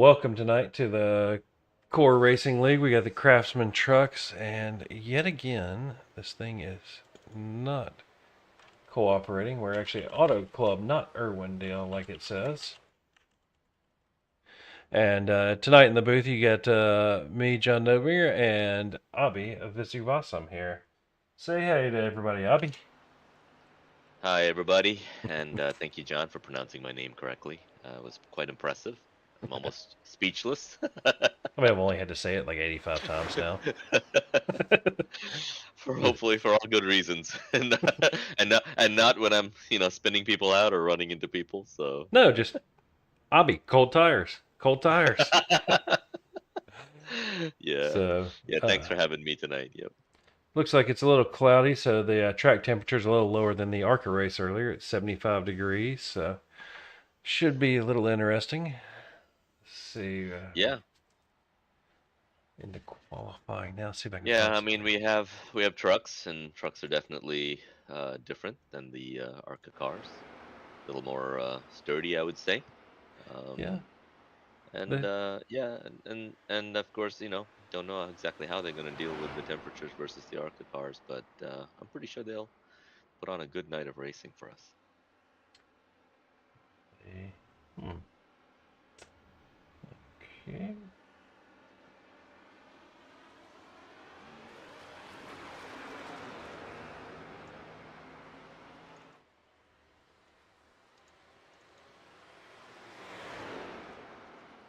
Welcome tonight to the CORE Racing League. We got the Craftsman trucks, and yet again, this thing is not cooperating. We're actually Auto Club, not Irwindale, like it says. And tonight in the booth, you got me, John Novier, and Abby of Visuvasam here. Say hey to everybody, Abby. Hi, everybody, and thank you, John, for pronouncing my name correctly. It was quite impressive. I'm almost speechless. I mean, I've only had to say it like 85 times now. Hopefully for all good reasons, and not when I'm spinning people out or running into people. So No, just Abby, cold tires. Cold tires. yeah, So, yeah. Thanks for having me tonight. Yep. looks like it's a little cloudy, so the track temperature is a little lower than the ARCA race earlier at 75 degrees. So should be a little interesting. Let's see Yeah, into qualifying now. See if I can yeah. find I mean, something. we have trucks, and trucks are definitely different than the ARCA cars. A little more sturdy, I would say. Yeah, Um, And the, yeah, and of course, don't know exactly how they're going to deal with the temperatures versus the Arctic cars, but I'm pretty sure they'll put on a good night of racing for us. hmm, okay.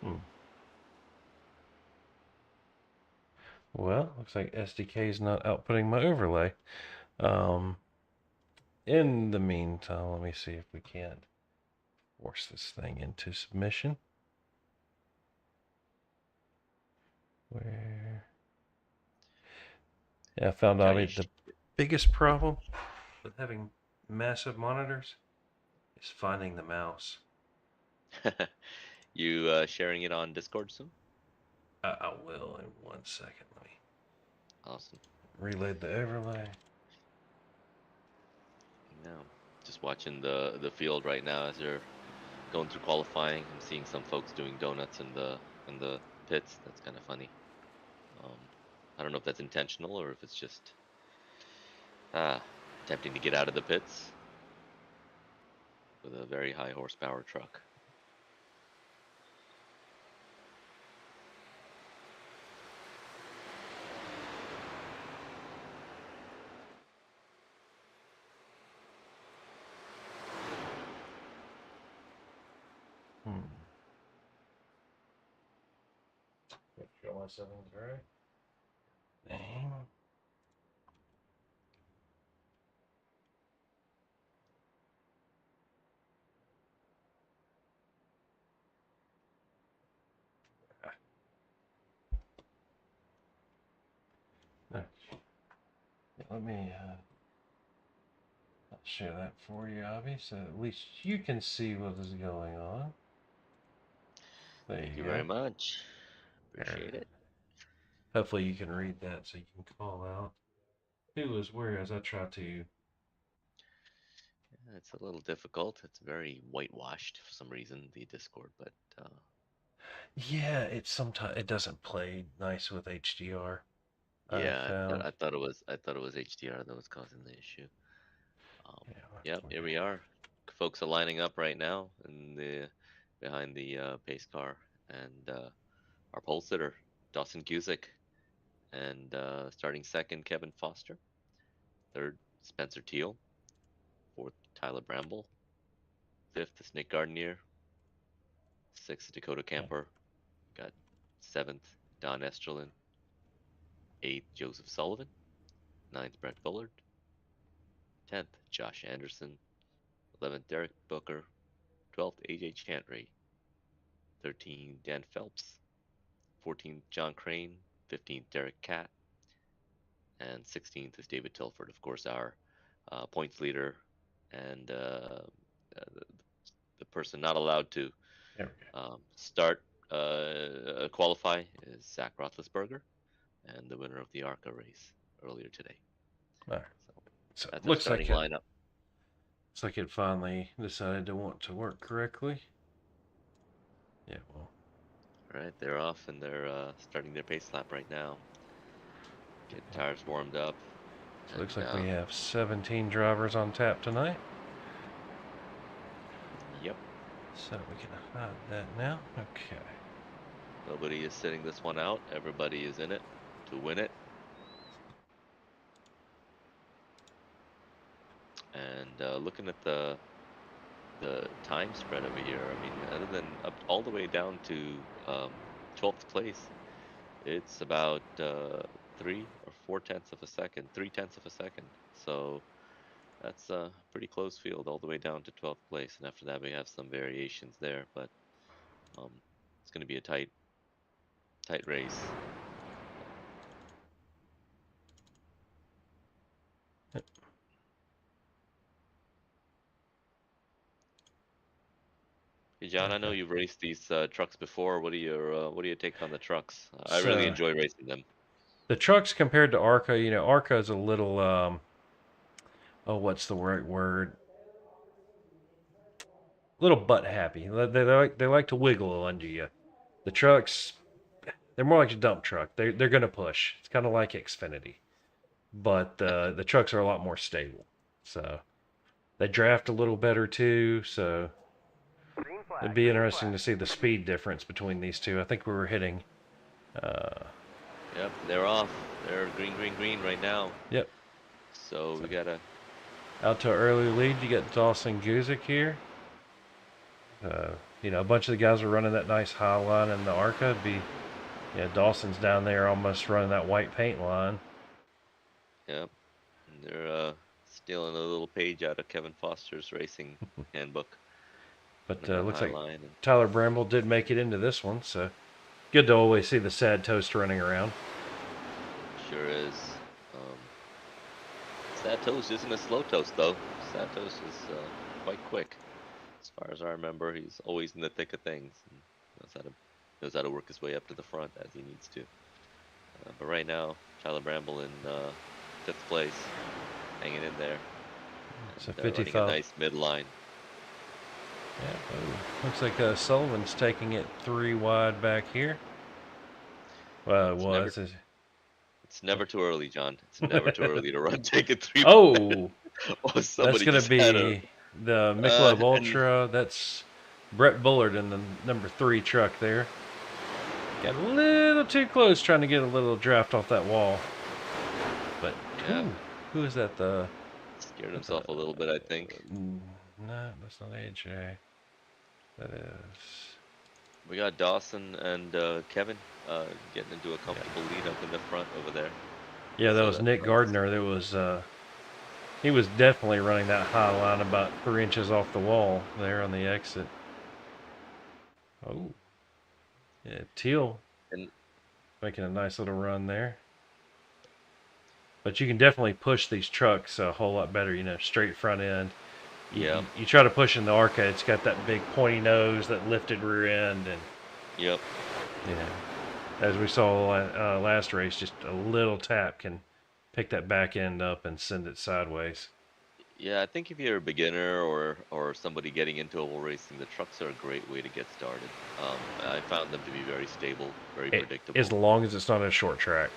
Hmm. Well, looks like SDK is not outputting my overlay. Um, in the meantime, let me see if we can't force this thing into submission. Where? Yeah, I found John, out the biggest problem with having massive monitors is finding the mouse. you sharing it on Discord soon? I will in 1 second. Let me Awesome. reload the overlay. Yeah, just watching the field right now as they're going through qualifying. I'm seeing some folks doing donuts in the pits. That's kind of funny. Um, I don't know if that's intentional or if it's just ah attempting to get out of the pits with a very high horsepower truck. Hmm. Make sure my settings right. Name. No, let me I'll share that for you, Abby, so at least you can see what is going on. There Thank you you go. very much. There. Appreciate it. Hopefully you can read that so you can call out who is where as I try to. Yeah, it's a little difficult. It's very whitewashed for some reason, the Discord, but Yeah, it sometimes it doesn't play nice with HDR. I've yeah, found. I thought it was HDR that was causing the issue. Um, Yeah, I'll have to yep, work here we on are. Folks are lining up right now in the behind the pace car, and our pole sitter Dawson Cusick, and starting second Kevin Foster, third Spencer Teal, fourth Tyler Bramble, fifth Nick Gardenier, sixth Dakota it. Camper, got seventh Don Estrelin, eighth Joseph Sullivan, ninth Brett Bullard, 10th Josh Anderson, 11th Derek Booker, 12th AJ Chantry, 13th Dan Phelps, 14th John Crane, 15th Derek Catt, and 16th is David Tilford, of course, our points leader, and the, the person not allowed to There we start qualify is Zach Roethlisberger, and the winner of the ARCA race earlier today. go. All right. So So it that's our looks starting like it. lineup. Looks like it finally decided to want to work correctly. Yeah. Well, All right, they're off and they're starting their pace lap right now. Getting tires warmed up. So it looks And like we have 17 drivers on tap tonight. yep, So we can hide that now. Okay. nobody is sitting this one out. Everybody is in it to win it. And looking at the time spread over here, I mean, other than up all the way down to 12th place, it's about 3 or 4 tenths of a second, 3 tenths of a second. So that's a pretty close field all the way down to 12th place. And after that, we have some variations there, but um, it's going to be a tight race. Hey, John, I know Okay. you've raced these trucks before. What do you take on the trucks? I really So enjoy racing them. the trucks compared to Arca, Arca is a little, oh, what's the right word? A little butt happy. They like to wiggle under you. The trucks, they're more like a dump truck. They're gonna push. It's kind of like Xfinity, but the trucks are a lot more stable. So they draft a little better too. So it'd be interesting to see the speed difference between these two. I think we were hitting. Uh, Yep, they're off. They're green, green, green right now. yep. So So we gotta. out to an early lead. You got Dawson Guzik here. A bunch of the guys are running that nice high line in the Arca. It'd be, yeah, Dawson's down there almost running that white paint line. Yep, and they're stealing a little page out of Kevin Foster's racing handbook. But Running that looks high like line, and Tyler Bramble did make it into this one, so good to always see the sad toast running around. sure is. Um, Sad Toast isn't a slow toast though. Sad Toast is quite quick. As far as I remember, he's always in the thick of things and knows how to work his way up to the front as he needs to. But right now, Tyler Bramble in fifth place, hanging in there, So and running a 55. nice midline. Yeah, looks like Sullivan's taking it 3 wide back here. Well, it It's was. never too early, John. It's never too early to run. Take it three. Oh, Oh, that's somebody going to just had a. be the Michelob And Ultra. That's Brett Bullard in the number 3 truck there. Got a little too close trying to get a little draft off that wall. But yeah, who is that? scared That's himself a little bit, I think. no, that's not AJ. That is. We got Dawson and Kevin getting into a comfortable lead up in the front over there. Yeah, that So was that's Nick nice. Gardner. That was he was definitely running that high line about 3 inches off the wall there on the exit. Oh, yeah, Teal And making a nice little run there. But you can definitely push these trucks a whole lot better. Straight front end. yeah, You try to push in the Arca, it's got that big pointy nose, that lifted rear end, and yep. as we saw last race, just a little tap can pick that back end up and send it sideways. Yeah, I think if you're a beginner or somebody getting into oval racing, the trucks are a great way to get started. I found them to be very stable, very As predictable. long as it's not a short track.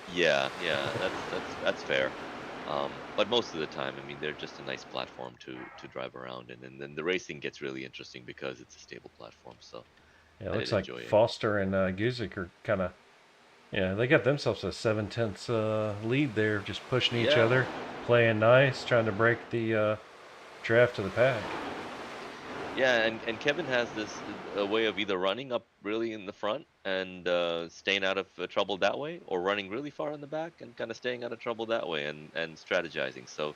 Yeah, yeah, that's fair. But most of the time, I mean, they're just a nice platform to drive around in, and then the racing gets really interesting because it's a stable platform. So Yeah, it I did looks like enjoy it. Foster and Guzik are kind of, they got themselves a 7/10 lead there, just pushing each Yeah, other, playing nice, trying to break the draft to the pack. yeah, and Kevin has this a way of either running up really in the front and staying out of trouble that way, or running really far in the back and kind of staying out of trouble that way and strategizing. So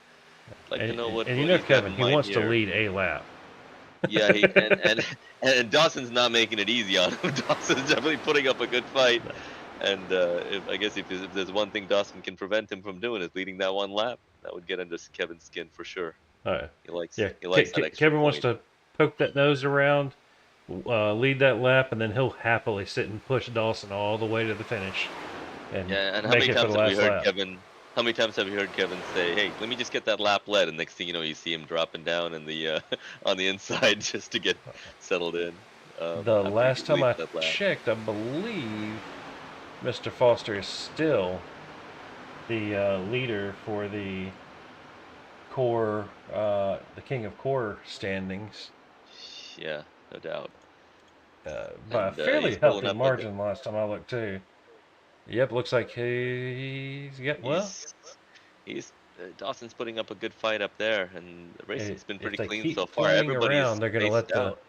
I'd like to And, know and what he's got Kevin, in he mind wants to here. lead a lap. Yeah, he and Dawson's not making it easy on him. Dawson's definitely putting up a good fight, and I guess if there's one thing Dawson can prevent him from doing is leading that one lap, that would get under Kevin's skin for sure. All right. Yeah, He likes that extra Kevin wants point. to poke that nose around, lead that lap, and then he'll happily sit and push Dawson all the way to the finish and Yeah, and how make many it for the times have we last heard lap. Kevin? How many times have you heard Kevin say, "Hey, let me just get that lap led," and next thing you know, you see him dropping down in the on the inside just to get settled in. The after he last time completes I that lap. checked, I believe Mr. Foster is still the leader for the core, the King of Core standings Yeah, no doubt. by a And fairly he's pulling healthy up a good. margin last time I looked too. Yep, looks like he's got well. He's he's Dawson's putting up a good fight up there, and the racing's been If pretty they clean so keep far. playing Everybody around, is they're going to spaced let out.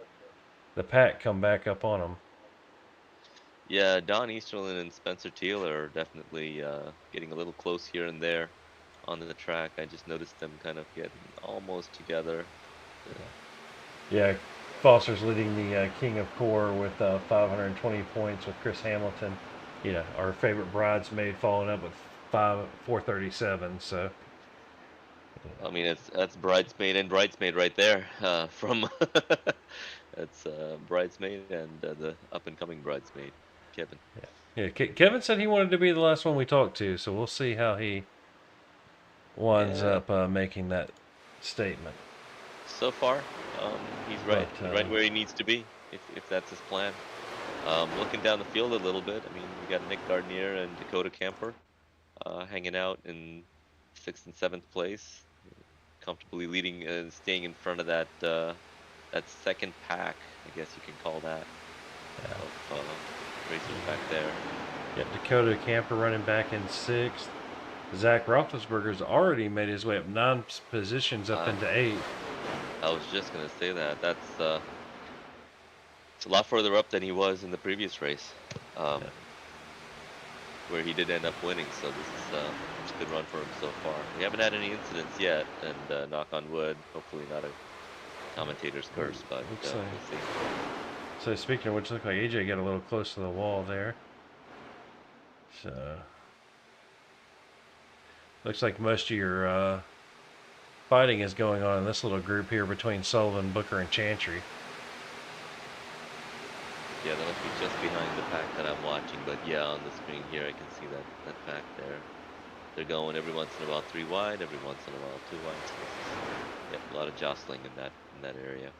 the pack come back up on them. Yeah, Don Easterlin and Spencer Teal are definitely getting a little close here and there on the track. I just noticed them kind of getting almost together. Uh, Yeah, Foster's leading the King of Core with 520 points with Chris Hamilton. You know, our favorite bridesmaid following up with 437. So I mean, that's bridesmaid and bridesmaid right there. From that's bridesmaid and the up and coming bridesmaid, Kevin. yeah, Kevin said he wanted to be the last one we talked to. So we'll see how he winds Yeah, up making that statement. so far, he's But right where he needs to be, if that's his plan. Looking down the field a little bit, I mean, we got Nick Gardnier and Dakota Camper hanging out in sixth and seventh place, comfortably leading and staying in front of that second pack, I guess you can call that, of racers back there. yeah, Dakota Camper running back in sixth. Zach Roethlisberger's already made his way up 9 positions up Uh, into eighth. I was just gonna say that it's a lot further up than he was in the previous race, um, where he did end up winning. So this is it's a good run for him so far. We haven't had any incidents yet, and knock on wood, hopefully not a commentator's curse, but Looks like. we'll see. So speaking of which, looked like AJ got a little close to the wall there. So looks like most of your fighting is going on in this little group here between Sullivan, Booker, and Chantry. Yeah, that must be just behind the pack that I'm watching, but yeah, on the screen here I can see that pack there. They're going every once in a while 3 wide, every once in a while 2 wide. So this is, yep, a lot of jostling in that area.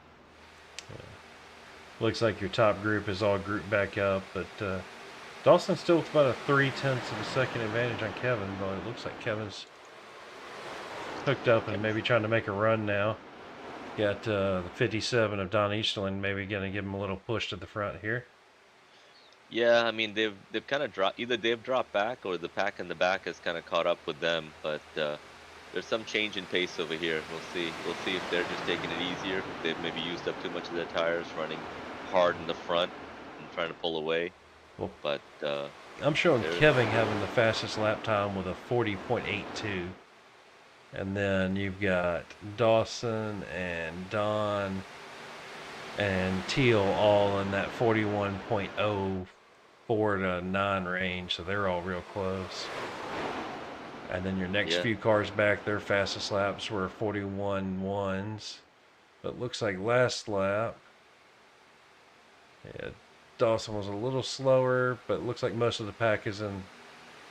Looks like your top group is all grouped back up, but Dawson's still with about a 3/10 of a second advantage on Kevin, but it looks like Kevin's hooked up and Kevin's, maybe trying to make a run now. Got the 57 of Don Easterlin maybe going to give him a little push to the front here. yeah, I mean they've kind of dropped, either they've dropped back or the pack in the back has kind of caught up with them, but there's some change in pace over here. We'll see if they're just taking it easier, if they've maybe used up too much of their tires, running hard in the front and trying to pull away. Well, But I'm showing they're Kevin having the fastest lap time with a 40.82. And then you've got Dawson and Don and Teal all in that 41.04 to 9 range, so they're all real close. And then your next yeah, few cars back, their fastest laps were 41.1s. But looks like last lap, yeah, Dawson was a little slower, but looks like most of the pack is in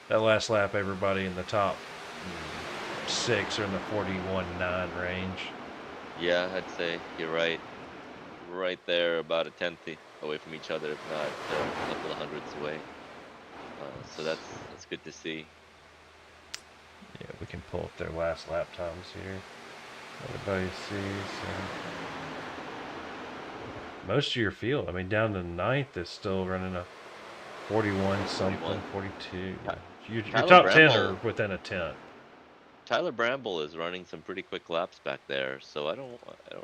that last lap. Everybody in the top 6 are in the 41.9 range. yeah, I'd say you're right. Right there, about a tenth away from each other, if not a couple of hundredths away. So that's good to see. Yeah, we can pull up their last lap times here. Everybody sees. Most of your field, I mean, down to ninth is still running a 41 something, 41. 42. Ty- Your Tyler top 10 are Bramble, within a tenth. Tyler Bramble is running some pretty quick laps back there. So I don't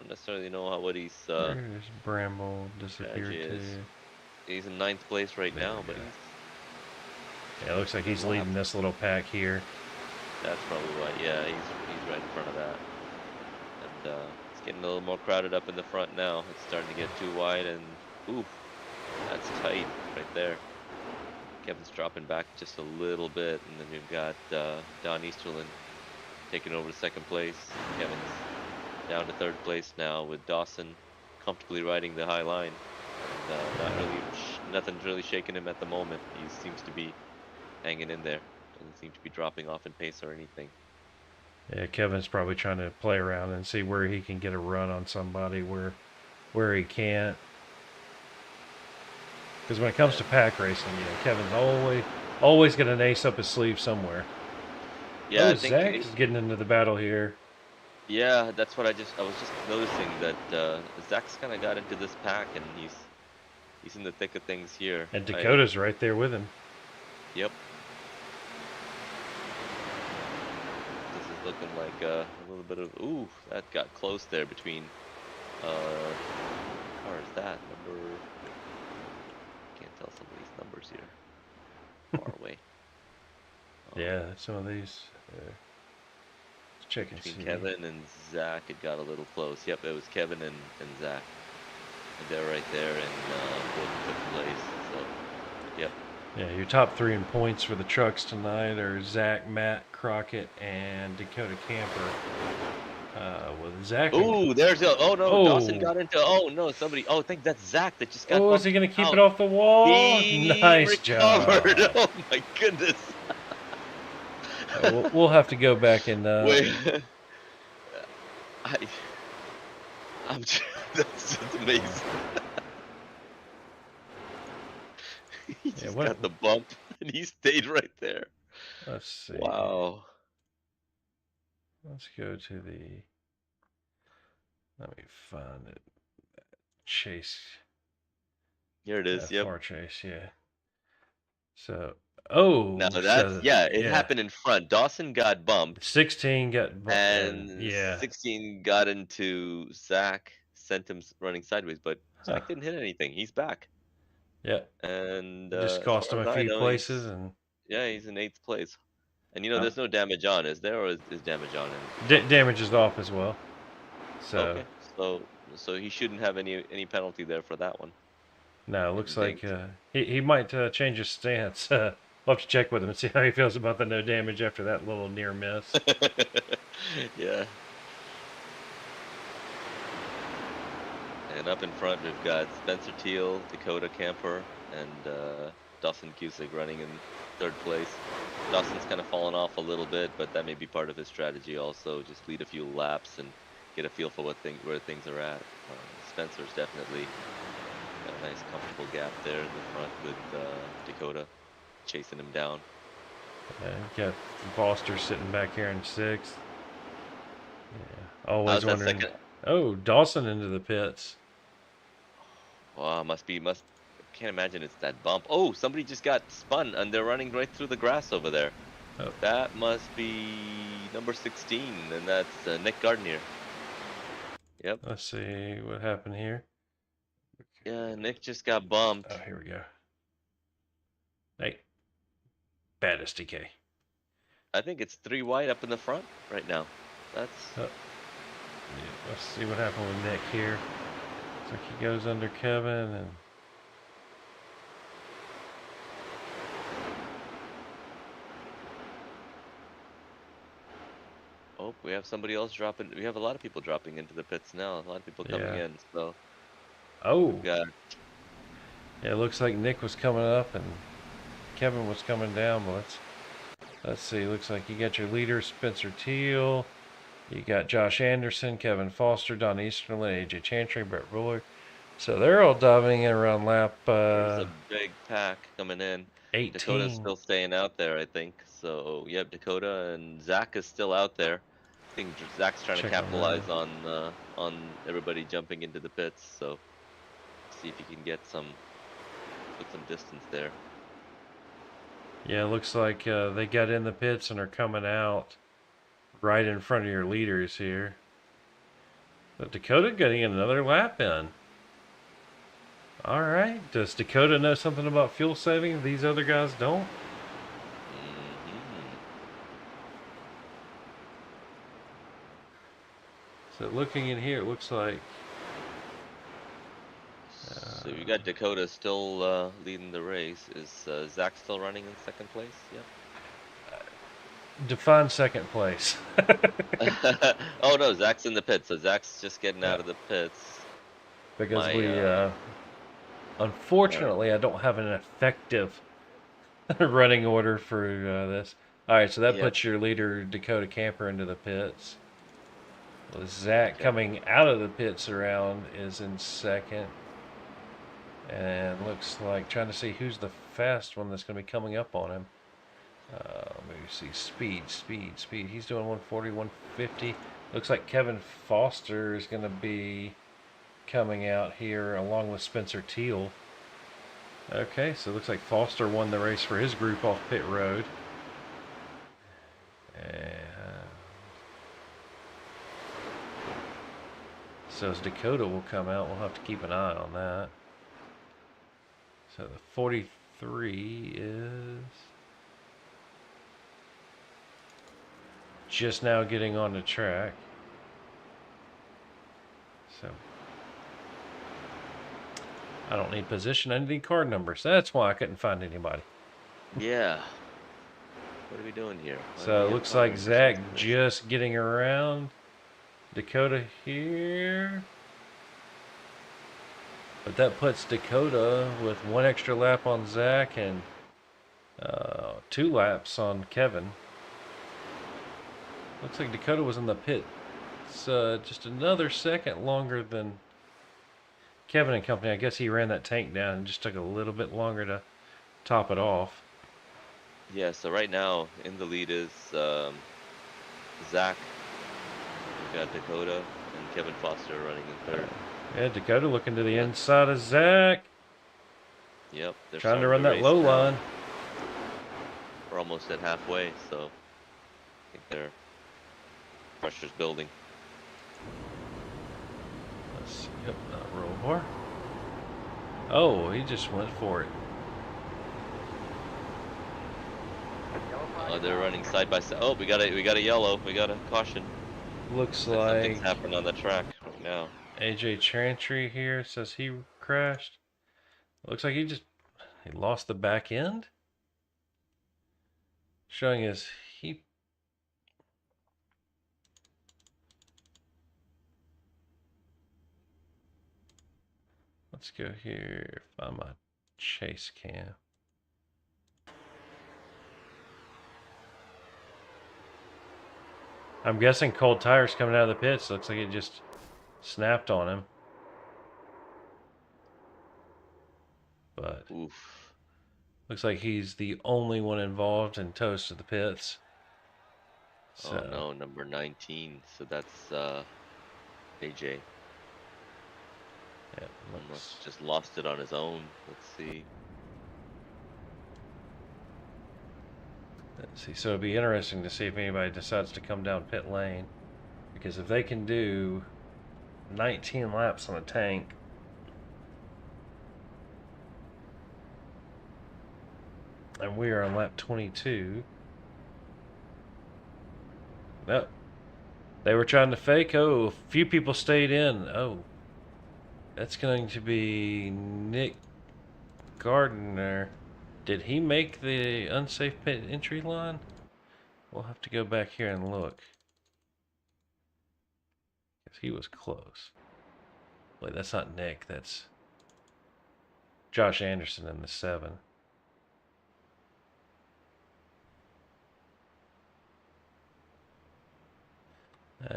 necessarily know what he's There's Bramble strategy disappeared is. too. He's in ninth place right There now, we but go. he's Yeah, it looks like good he's lap. leading this little pack here. That's probably why. Yeah, he's right in front of that, and it's getting a little more crowded up in the front now. It's starting to get too wide, and ooh, that's tight right there. Kevin's dropping back just a little bit, and then we've got Don Easterlin taking over second place. Kevin's down to third place now with Dawson comfortably riding the high line, and nothing's really shaking him at the moment. He seems to be hanging in there. Doesn't seem to be dropping off in pace or anything. Yeah, Kevin's probably trying to play around and see where he can get a run on somebody where he can't. Because when it comes to pack racing, Kevin's always got an ace up his sleeve somewhere. Yeah, Oh, I think. Zach is getting into the battle here. Yeah, that's what I was just noticing that Zach's kind of got into this pack, and he's in the thick of things here. And Dakota's right there with him. Yep. This is looking like a little bit of, ooh, that got close there between what car is that? Number, can't tell some of these numbers here. Far away. Yeah, some of these. Let's check and Between see. Kevin and Zach, it got a little close. Yep, it was Kevin and Zach. And they're right there in fourth and fifth place. So, yep. Yeah, your top 3 in points for the trucks tonight are Zach, Matt, Crockett, and Dakota Camper. With Zach. Ooh, there's a. Oh no, Dawson Oh, got into. Oh no, somebody. Oh, I think that's Zach that just got oh, is he bumped gonna keep it out. off the wall? He Nice recovered. job. Oh my goodness. We'll have to go back and. Wait. I. I'm. That's just amazing. He just got the bump, and he stayed right there. Let's see. Wow. Let's go to the. Let me find it. Chase. Here it is. Yep. Far chase, yeah. So, Now so yeah, it happened in front. Dawson got bumped, 16 got and yeah. 16 got into Zach, sent him running sideways, but Huh. Zach didn't hit anything. He's back. Yeah. And Just as cost far him as a I few know, places and he's in 8th place. And oh, there's no damage on, is there, or is damage on him? damage is off as well. So Okay, so he shouldn't have any penalty there for that one. no, it looks like Dinged. he might change his stance. We'll have to check with him and see how he feels about the no damage after that little near miss. Yeah. And up in front, we've got Spencer Teal, Dakota Camper, and Dawson Cusick running in 3rd place. Dawson's kind of fallen off a little bit, but that may be part of his strategy also. Just lead a few laps and get a feel for where things are at. Spencer's definitely got a nice, comfortable gap there in the front with Dakota chasing him down. Got Foster sitting back here in 6th. Yeah, always wondering. Oh, Dawson into the pits. Wow, can't imagine it's that bump. Oh, somebody just got spun and they're running right through the grass over there. Oh. That must be number 16, and that's Nick Gardner. Yep. Let's see what happened here. Yeah, Nick just got bumped. Oh, here we go. Hey, bad SDK. I think it's 3 wide up in the front right now. That's. Yeah, let's see what happened with Nick here. Looks like he goes under Kevin and. Oh, we have somebody else dropping. We have a lot of people dropping into the pits now. A lot of people coming in. So. Oh. Yeah, it looks like Nick was coming up and Kevin was coming down. But let's see. Looks like you got your leader Spencer Teal. You got Josh Anderson, Kevin Foster, Don Easterlin, AJ Chantry, Brett Ruler. So they're all diving in around lap. there's a big pack coming in. 18. Dakota's still staying out there, I think. So, yep, Dakota and Zach is still out there. I think Zach's trying to capitalize on everybody jumping into the pits. So, see if he can put some distance there. Yeah, it looks like they got in the pits and are coming out right in front of your leaders here. But Dakota getting another lap in. All right. Does Dakota know something about fuel saving these other guys don't? So looking in here, it looks like. So you got Dakota still leading the race. Is Zach still running in 2nd place? Yep. Define 2nd place. Oh no, Zach's in the pits. So Zach's just getting out of the pits. Because unfortunately, I don't have an effective running order for this. All right, so that puts your leader Dakota Camper into the pits. Well, Zach coming out of the pits around is in 2nd. And looks like trying to see who's the fast one that's going to be coming up on him. Maybe see speed. He's doing 140, 150. Looks like Kevin Foster is going to be coming out here along with Spencer Teal. Okay, so it looks like Foster won the race for his group off pit road. And so as Dakota will come out, we'll have to keep an eye on that. So the 43 is just now getting on the track. So I don't need position, I need card numbers. That's why I couldn't find anybody. Yeah. What are we doing here? So it looks like Zach just getting around. Dakota here. But that puts Dakota with one extra lap on Zach and 2 laps on Kevin. Looks like Dakota was in the pit. It's just another second longer than Kevin and company. I guess he ran that tank down and just took a little bit longer to top it off. Yeah, so right now in the lead is Zach. We've got Dakota and Kevin Foster running in third. Yeah, Dakota looking to the inside of Zach. Yep, they're trying to run that low line. We're almost at halfway, so I think their pressure's building. Let's see. Yep, not roll bar. Oh, he just went for it. Oh, they're running side by side. Oh, we got a yellow. We got a caution. Looks like like something's happening on the track right now. AJ Chantry here says he crashed. Looks like he lost the back end. Showing his heap. Let's go here. Find my chase cam. I'm guessing cold tires coming out of the pits. Looks like it just snapped on him. But oof. Looks like he's the only one involved in toast of the pits. So. Oh no, number 19. So that's AJ. Yeah, almost just lost it on his own. Let's see. Let's see. So it'll be interesting to see if anybody decides to come down pit lane, because if they can do 19 laps on a tank, and we are on lap 22. Nope. They were trying to fake. Oh, a few people stayed in. Oh, that's going to be Nick Gardner. Did he make the unsafe pit entry line? We'll have to go back here and look. Because he was close. Wait, that's not Nick. That's Josh Anderson in the 7.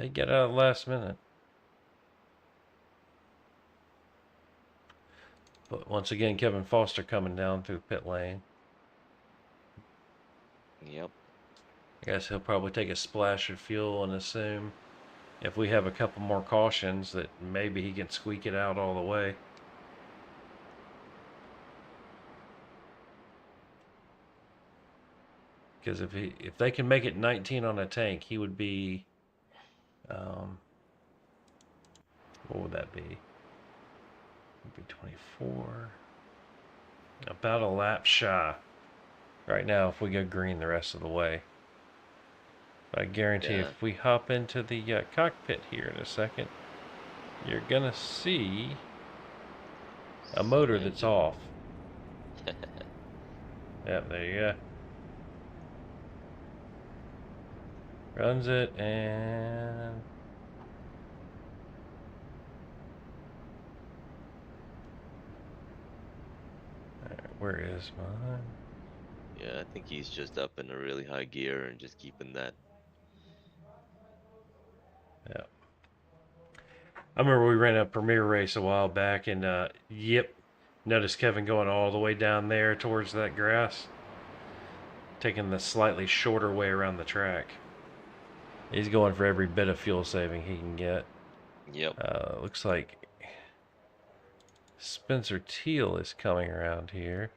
He got out last minute. But once again, Kevin Foster coming down through pit lane. Yep. I guess he'll probably take a splash of fuel and assume if we have a couple more cautions that maybe he can squeak it out all the way. Because if they can make it 19 on a tank, he would be, what would that be? It would be 24. About a lap shy right now if we go green the rest of the way. But I guarantee if we hop into the cockpit here in a second, you're gonna see a motor that's off. Yep, there you go. Runs it and where is mine? Yeah, I think he's just up in a really high gear and just keeping that. Yeah. I remember we ran a premiere race a while back, and yep, Notice Kevin going all the way down there towards that grass, taking the slightly shorter way around the track. He's going for every bit of fuel saving he can get. Yep. Looks like Spencer Teal is coming around here.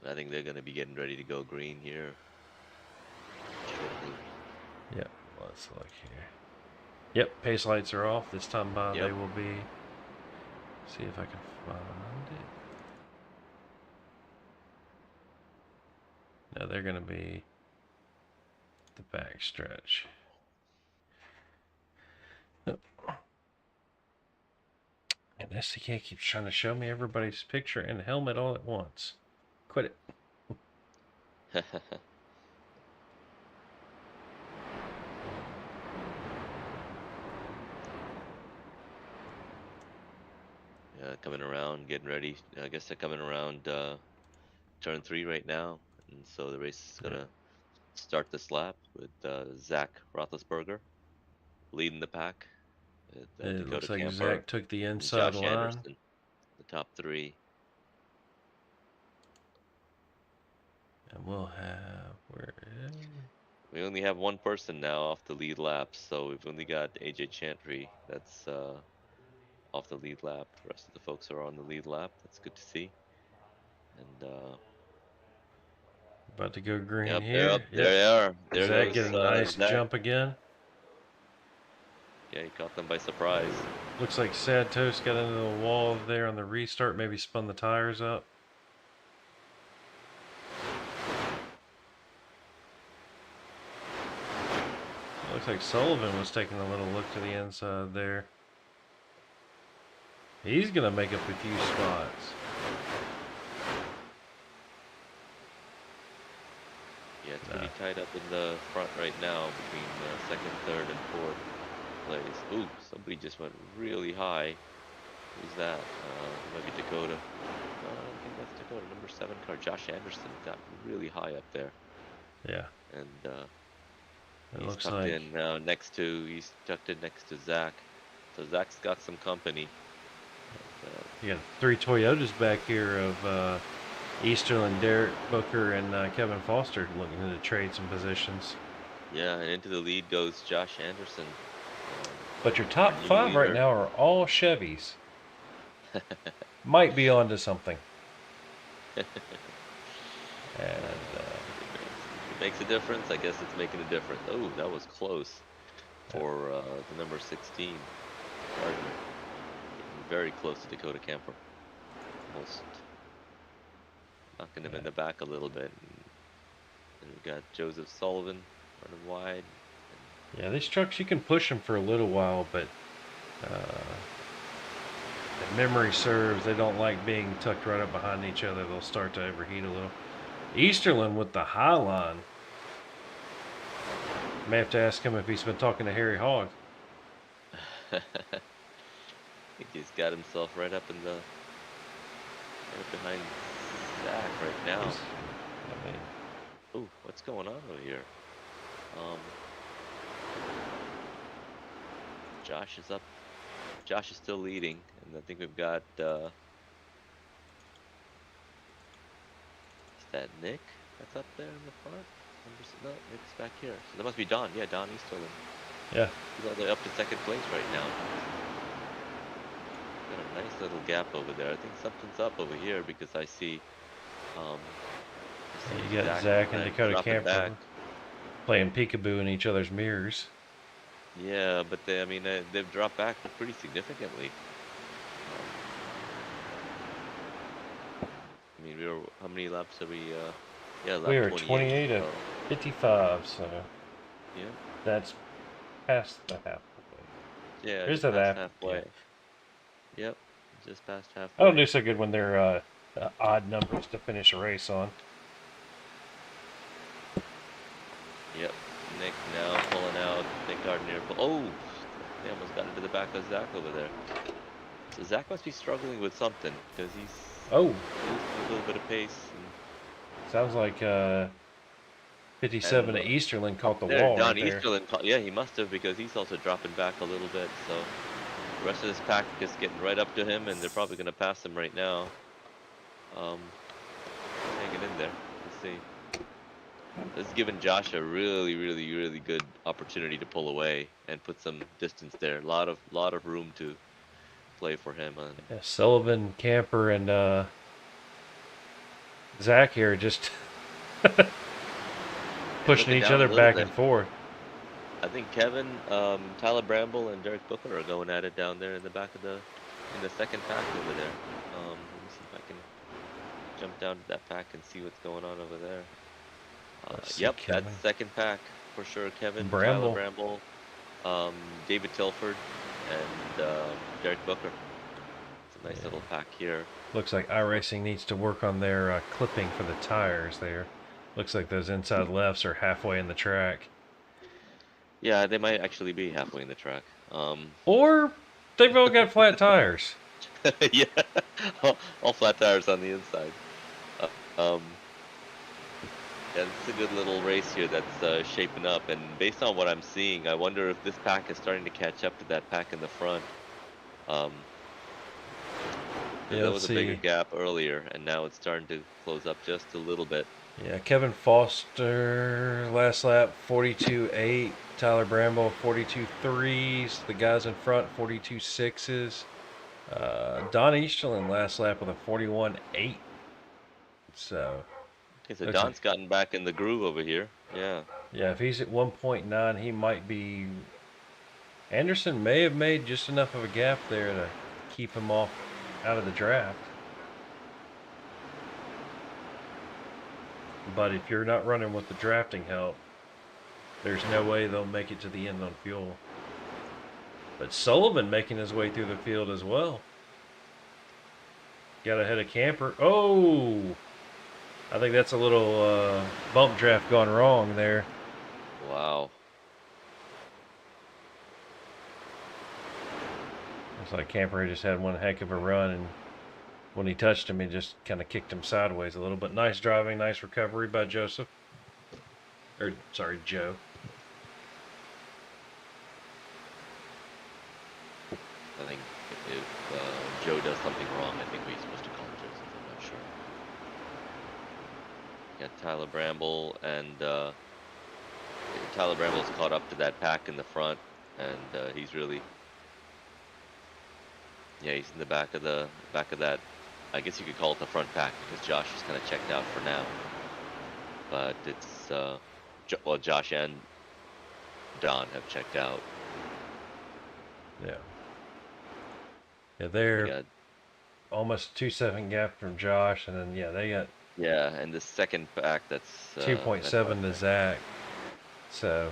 I think they're gonna be getting ready to go green here shortly. Yep, let's look here. Yep, pace lights are off. This time by Yep. they will be. See if I can find it. No, they're going to be the back stretch. And SDK keeps trying to show me everybody's picture and helmet all at once. Quit it. Yeah, coming around, getting ready. I guess they're coming around turn 3 right now, and so the race is gonna start this lap with Zach Roethlisberger leading the pack. With, It Dakota looks like Camper Zach took the and inside Josh line. Anderson, the top 3. And we'll have. Where is. We only have one person now off the lead lap, so we've only got AJ Chantry that's off the lead lap. The rest of the folks are on the lead lap. That's good to see. And About to go green yep, they're up. here. There Yep. they are. There Zach goes getting a nice Zach. jump again. Yeah, he caught them by surprise. Looks like Sad Toast got into the wall there on the restart, maybe spun the tires up. Looks like Sullivan was taking a little look to the inside there. He's going to make up a few spots. Yeah, it's pretty tight up in the front right now between second, third, and fourth place. Ooh, somebody just went really high. Who's that? Might be Dakota. No, I don't think that's Dakota. Number 7 car, Josh Anderson, got really high up there. Yeah. And It he's looks tucked like in now he's tucked in next to Zach. So Zach's got some company. you got 3 Toyotas back here of Easterlin, Derek Booker, and Kevin Foster looking to trade some positions. Yeah, and into the lead goes Josh Anderson. But your top new 5 right leader. now are all Chevys. Might be onto something. And it makes a difference. I guess it's making a difference. Oh, that was close for the number 16 Gardner. Getting very close to Dakota Camper. Almost knocking him in the back a little bit. And we've got Joseph Sullivan running wide. yeah, these trucks, you can push them for a little while, but if memory serves, they don't like being tucked right up behind each other. They'll start to overheat a little. Easterlin with the high line. May have to ask him if he's been talking to Harry Hogg. I think he's got himself right up in the behind Zach right now. Oh, what's going on over here? Josh is up. Josh is still leading, and I think we've got is that Nick that's up there in the front? No, Nick's back here. So that must be Don. Yeah, Don Easterlin. Yeah. He's all the way up to second place right now. Got a nice little gap over there. I think something's up over here because I see You got Zach and Dakota dropping Camper back. playing peekaboo in each other's mirrors. Yeah, but they've dropped back pretty significantly. I mean, how many laps are we? Yeah, lap We are 28 of 55, so yeah, that's past the halfway. yeah, Here's just the past half. halfway. Yep, just past I halfway. don't do so good when they're odd numbers to finish a race on. Yep, Nick now pulling out. Nick Gardner. Oh, they almost got into the back of Zach over there. So Zach must be struggling with something because he's losing a little bit of pace. Sounds like 57 at Easterlin caught the wall Don right there. Easterlin, yeah, he must have because he's also dropping back a little bit. So The rest of this pack is getting right up to him, and they're probably going to pass him right now. He's hanging in there. Let's see. This is giving Josh a really good opportunity to pull away and put some distance there. Lot of room to play for him. And Yeah, Sullivan, Camper, and Zach here just pushing looking each down a other little back bit. and forth. I think Kevin, Tyler Bramble, and Derek Booker are going at it down there in the back of in the second pack over there. Let me see if I can jump down to that pack and see what's going on over there. Let's see, Yep, Kevin. that's second pack for sure. Kevin, Tyler Bramble. Bramble, David Tilford, and Derek Booker. It's a nice little pack here. Looks like iRacing needs to work on their clipping for the tires there. Looks like those inside lefts are halfway in the track. Yeah, they might actually be halfway in the track. Or they've all got flat tires. Yeah, all flat tires on the inside. Um, yeah, it's a good little race here that's shaping up, and based on what I'm seeing, I wonder if this pack is starting to catch up to that pack in the front. Um, 'Cause Yeah, there let's was a bigger see. gap earlier, and now it's starting to close up just a little bit. Yeah, Kevin Foster, last lap, 42.8. Tyler Bramble, 42.3s. The guys in front, 42.6s. Don Easterlin, last lap with a 41.8. So, Okay, so looks like, Don's gotten back in the groove over here. Yeah. yeah, if he's at 1.9, he might be. Anderson may have made just enough of a gap there to keep him off out of the draft. But if you're not running with the drafting help, there's no way they'll make it to the end on fuel. But Sullivan making his way through the field as well. Got ahead of Camper. Oh! I think that's a little bump draft gone wrong there. Wow. Looks like Camper just had one heck of a run, and when he touched him, he just kind of kicked him sideways a little. But nice driving, nice recovery by Joseph. Or, sorry, Joe. I think if Joe does something wrong, I think we're supposed to call him Joseph. I'm not sure. Got Tyler Bramble, and Tyler Bramble's caught up to that pack in the front, and he's really, yeah, he's in the back of that. I guess you could call it the front pack because Josh is kind of checked out for now. But it's well, Josh and Don have checked out. Yeah. Yeah, They they're got, almost 2.7 gap from Josh, and then, yeah, they got yeah, and the second pack that's 2.7 to Zach. So,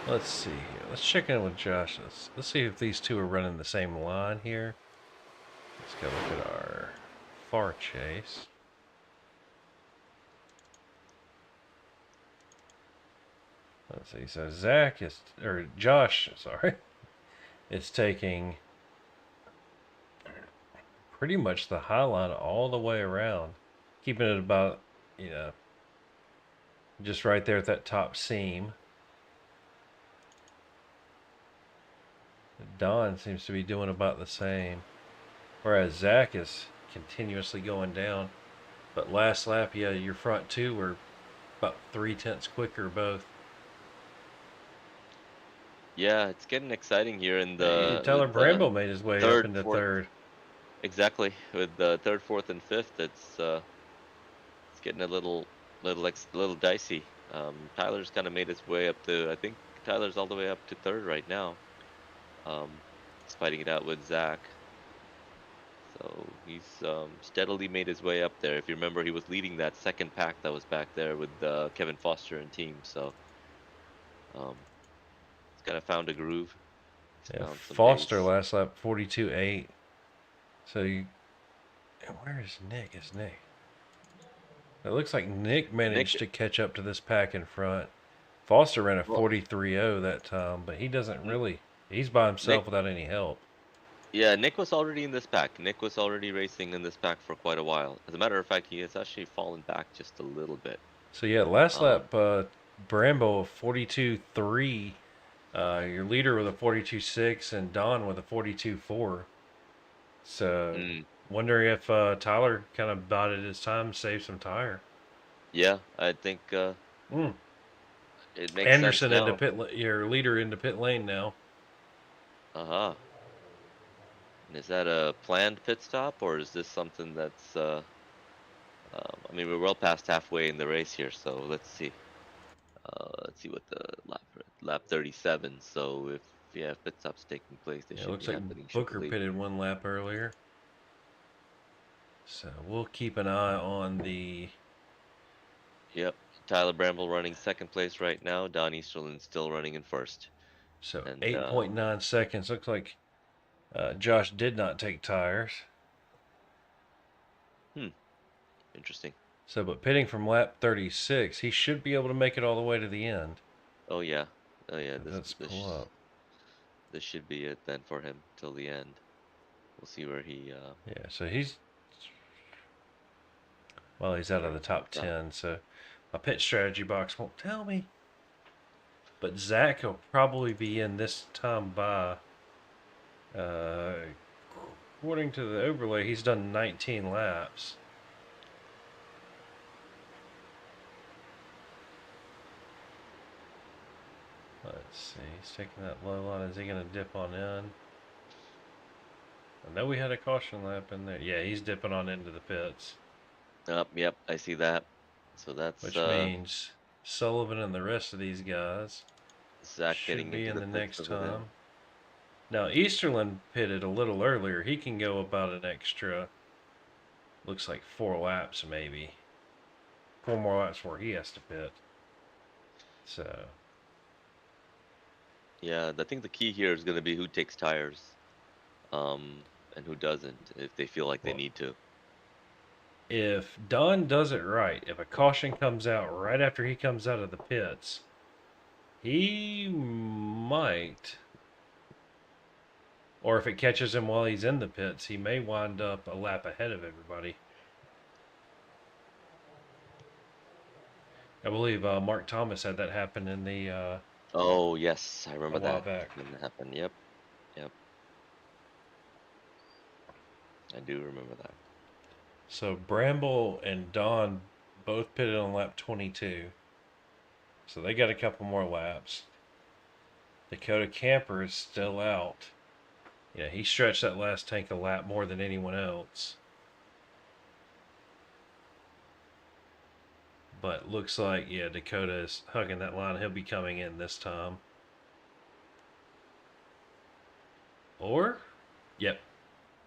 let's see here. Let's check in with Josh. Let's see if these two are running the same line here. Let's go look at our far chase. Let's see. So Josh, sorry, is taking pretty much the high line all the way around, keeping it about, just right there at that top seam. Don seems to be doing about the same, whereas Zach is continuously going down. But last lap, yeah, your front two were about 3/10 quicker both. Yeah, it's getting exciting here in Hey, the Tyler with the Bramble made his way up third, into fourth, third. exactly with the third, fourth, and fifth. It's getting a little dicey. Tyler's kind of made his way up to. I think Tyler's all the way up to third right now. He's fighting it out with Zach. So he's steadily made his way up there. If you remember, he was leading that second pack that was back there with Kevin Foster and team. So um, he's kind of found a groove. He's Yeah, found some Foster pace. last lap 42.8. So where is Nick? Is Nick? It looks like Nick managed Nick, to catch up to this pack in front. Foster ran a well, 43.0 that time, but he doesn't really. He's by himself Nick, without any help. yeah, Nick was already in this pack. Nick was already racing in this pack for quite a while. As a matter of fact, he has actually fallen back just a little bit. So yeah, last Um, lap, Brambo 42.3. Your leader with a 42.6 and Don with a 42.4. So, Mm, wondering if Tyler kind of bided his time, saved some tire. yeah, I think Mm. it makes sense Anderson into now. your leader into pit lane now. Uh-huh. And is that a planned pit stop, or is this something that's I mean, we're well past halfway in the race here, so let's see. Let's see what the lap 37. So if, yeah, if pit stops taking place, they Yeah, it should be looks like happening Booker shortly. pitted one lap earlier. So we'll keep an eye on the. Yep. Tyler Bramble running second place right now. Don Easterlin still running in first. So And 8.9 seconds. Looks like Josh did not take tires. hmm, interesting. So, but pitting from lap 36, he should be able to make it all the way to the end. Oh yeah. Oh yeah. Let's pull up. This should be it then for him till the end. We'll see where he Yeah, so he's he's out where of the he top comes out. 10. So my pit strategy box won't tell me. But Zach will probably be in this time by, uh, according to the overlay, he's done 19 laps. Let's see. He's taking that low line. Is he going to dip on in? I know we had a caution lap in there. Yeah, he's dipping on into the pits, Yep, I see that. So that's which means Sullivan and the rest of these guys Zach should getting be into in the the pits next over there. time. Now, Easterlin pitted a little earlier. He can go about an extra, looks like 4 laps maybe. 4 more laps before he has to pit. So, Yeah, I think the key here is going to be who takes tires, and who doesn't if they feel like they well, need to. if Don does it right, if a caution comes out right after he comes out of the pits, he might, or if it catches him while he's in the pits, he may wind up a lap ahead of everybody. I believe Mark Thomas had that happen in the Oh, yes, I a remember while that back. when that happened. Yep, I do remember that. So Bramble and Don both pitted on lap 22. So they got a couple more laps. Dakota Camper is still out. Yeah, he stretched that last tank a lap more than anyone else. But looks like, yeah, Dakota is hugging that line. He'll be coming in this time. Or, yep.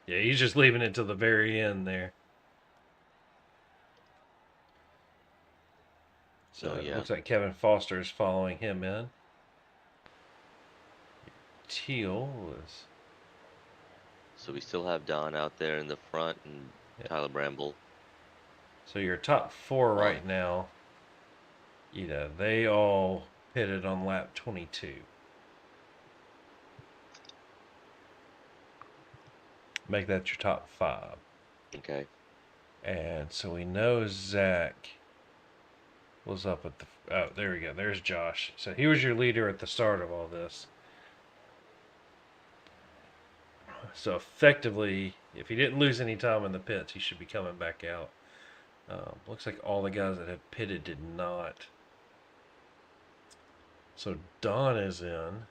Yeah, he's just leaving it till the very end there. So Oh it yeah. looks like Kevin Foster is following him in. Teal was. So we still have Don out there in the front and Yeah. Tyler Bramble. So your top four Oh, right now, they all pitted on lap 22. Make that your top five. okay. And so we know Zach was up at the. Oh, there we go. There's Josh. So he was your leader at the start of all this. So effectively, if he didn't lose any time in the pits, he should be coming back out. Looks like all the guys that had pitted did not. So Don is in.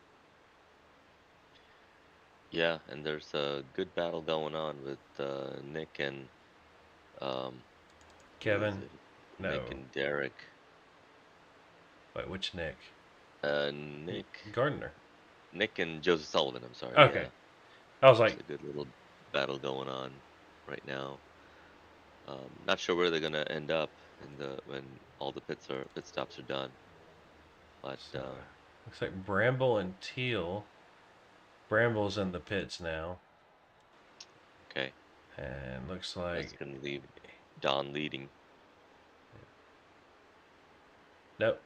Yeah, and there's a good battle going on with Nick and um, who is Kevin. it? Nick No. and Derek. Wait, which Nick? Nick, Gardner. Nick and Joseph Sullivan. I'm sorry. Okay. Yeah, I was there's like, a good little battle going on right now. Not sure where they're gonna end up in the when all the pit stops are done, but so, looks like Bramble and Teal. Bramble's in the pits now. okay, And looks that's like. gonna leave Don leading. Nope.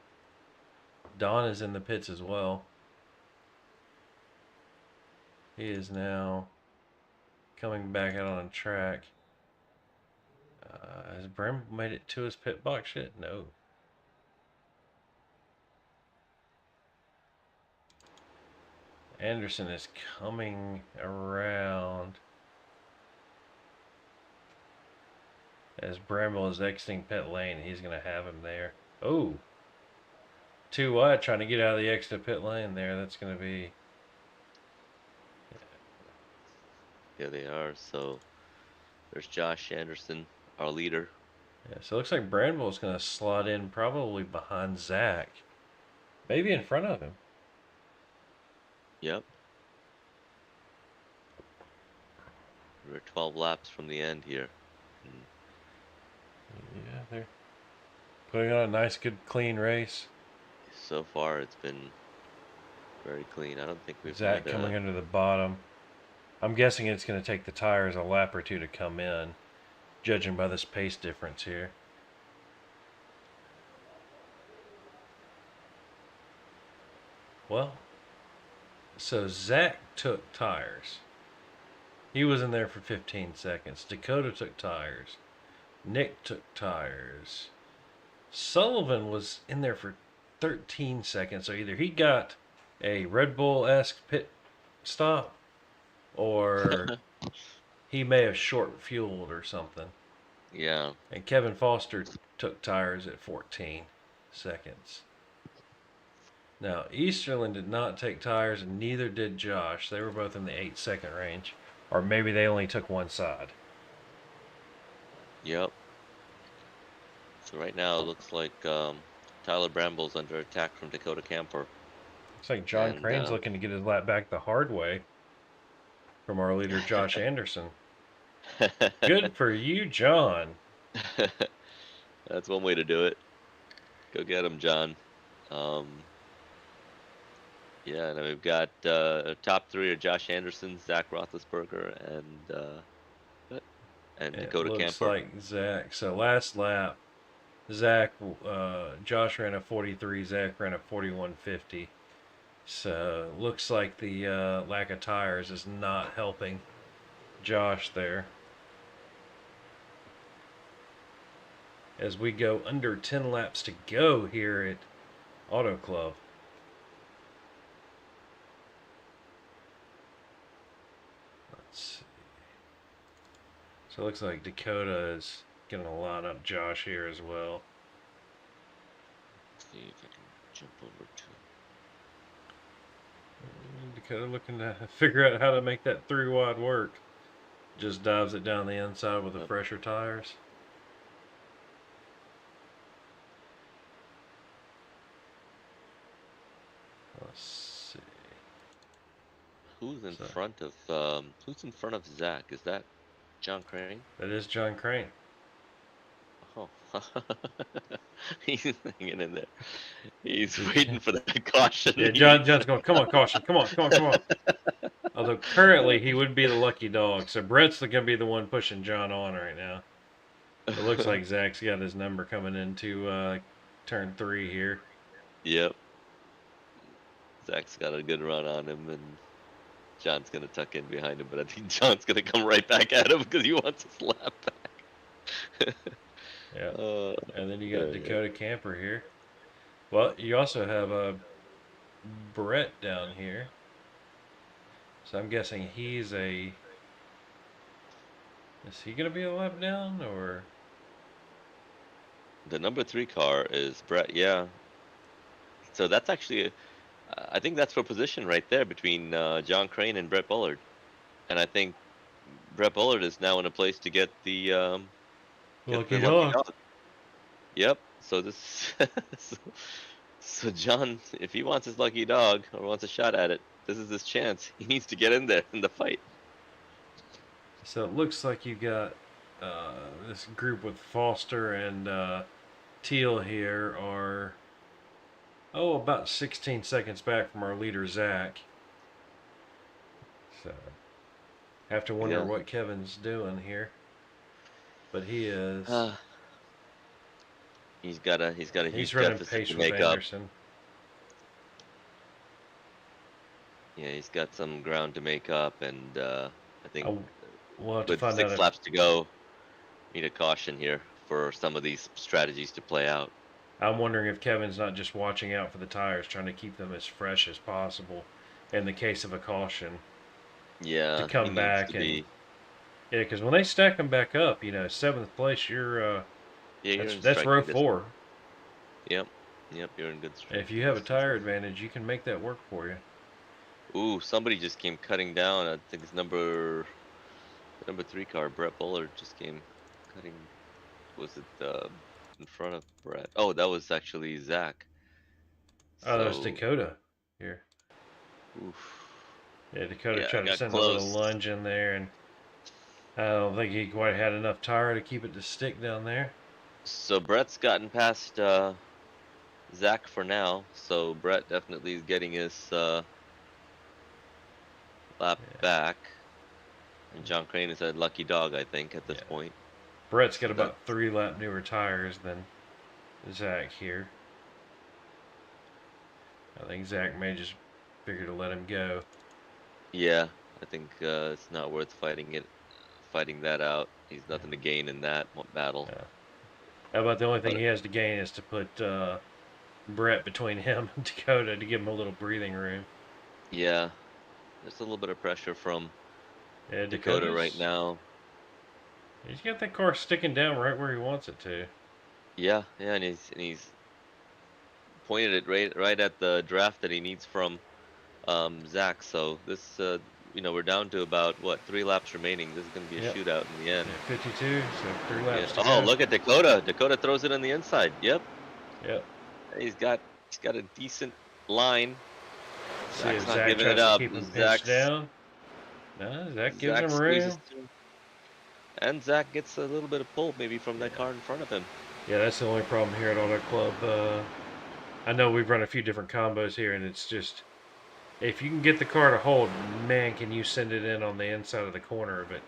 Don is in the pits as well. He is now coming back out on track. Has Bramble made it to his pit box yet? No. Anderson is coming around as Bramble is exiting pit lane. He's going to have him there. Oh, too wide trying to get out of the exit pit lane there. That's going to be. Here they are. So there's Josh Anderson, our leader. Yeah, so it looks like Bramble is going to slot in probably behind Zach. Maybe in front of him. Yep. We're 12 laps from the end here. And Yeah, they're putting on a nice, good, clean race. so far, it's been very clean. I don't think we've Zach had coming under the bottom. I'm guessing it's going to take the tires a lap or two to come in, judging by this pace difference here. Well, so Zach took tires. He was in there for 15 seconds. Dakota took tires. Nick took tires. Sullivan was in there for 13 seconds. So either he got a Red Bull-esque pit stop or he may have short fueled or something. Yeah. And Kevin Foster took tires at 14 seconds. Now, Easterland did not take tires, and neither did Josh. They were both in the 8-second range. Or maybe they only took one side. Yep. So right now it looks like Tyler Bramble's under attack from Dakota Camper. Looks like John And Crane's looking to get his lap back the hard way from our leader, Josh Anderson. Good for you, John. that's one way to do it. Go get him, John. Yeah, and we've got top three are Josh Anderson, Zach Roethlisberger, and It Dakota looks Camper. like Zach. So last lap, Josh ran a 43, Zach ran a 41.50. So looks like the lack of tires is not helping Josh there. As we go under 10 laps to go here at Auto Club. Let's see. So it looks like Dakota is going to line up Josh here as well. Let's see if I can jump over to. Dakota looking to figure out how to make that 3 wide work. Just dives it down the inside with the fresher tires. Let's see. Who's in front of Zach? Is that John Crane? That is John Crane. Oh, he's hanging in there. He's waiting for that caution. Yeah, John's going, come on, caution, come on. Although currently he would be the lucky dog, so Brett's going to be the one pushing John on right now. It looks like Zach's got his number coming into turn 3 here. Yep. Zach's got a good run on him, and John's going to tuck in behind him, but I think John's going to come right back at him because he wants his lap back. Yeah. And then you got Dakota Camper here. Well, you also have Brett down here. So I'm guessing he's a. Is he going to be a lap down or? The number 3 car is Brett, yeah. So that's actually, I think that's for position right there between John Crane and Brett Bullard. And I think Brett Bullard is now in a place to get the Lucky dog. Yep. So this, so John, if he wants his lucky dog or wants a shot at it, this is his chance. He needs to get in there in the fight. So it looks like you got this group with Foster and Teal here are about 16 seconds back from our leader Zach. So have to wonder what Kevin's doing here. But he is. He's got a huge running deficit pace to with make up. Anderson. Yeah, he's got some ground to make up, and I think we'll have to with find 6 out laps to go, need a caution here for some of these strategies to play out. I'm wondering if Kevin's not just watching out for the tires, trying to keep them as fresh as possible. in the case of a caution to Yeah, he come needs back to and be. yeah, because when they stack them back up, seventh place, Yeah, you're in that's row striking distance. four. Yep. Yep, you're in good If striking you have a tire distances. advantage, you can make that work for you. Ooh, somebody just came cutting down. I think it's number 3 car, Brett Bullard just came cutting. Was it in front of Brett? Oh, that was actually Zach. Oh, that's So, Dakota here. oof. Yeah, Dakota Yeah, I tried to got send a little close. lunge in there, and I don't think he quite had enough tire to keep it to stick down there. So Brett's gotten past Zach for now. So Brett definitely is getting his lap Yeah, back. And John Crane is a lucky dog, I think, at this yeah. point. Brett's got So about that's 3 lap newer tires than Zach here. I think Zach may just figure to let him go. yeah. I think it's not worth fighting that out. He's Yeah, nothing to gain in that battle. yeah. How about the only thing But he has to gain is to put Brett between him and Dakota to give him a little breathing room. yeah, there's a little bit of pressure from Yeah, Dakota right Dakota's now. he's got that car sticking down right where he wants it to. Yeah, yeah, and he's pointed it right at the draft that he needs from Zach. So this we're down to about what 3 laps remaining. This is going to be a Yep. shootout in the end. Yeah, 52, so three Yeah. laps to Oh, go. look at Dakota. Dakota throws it on the inside. Yep. Yep. He's got a decent line. See Zach's if not Zach giving it tries to up. keep him pinched Zach's down. No, Zach gives Zach him squeezes room. through, and Zach gets a little bit of pull maybe from Yeah. that car in front of him. Yeah, that's the only problem here at Auto Club. I know we've run a few different combos here, and it's just if you can get the car to hold, man, can you send it in on the inside of the corner? But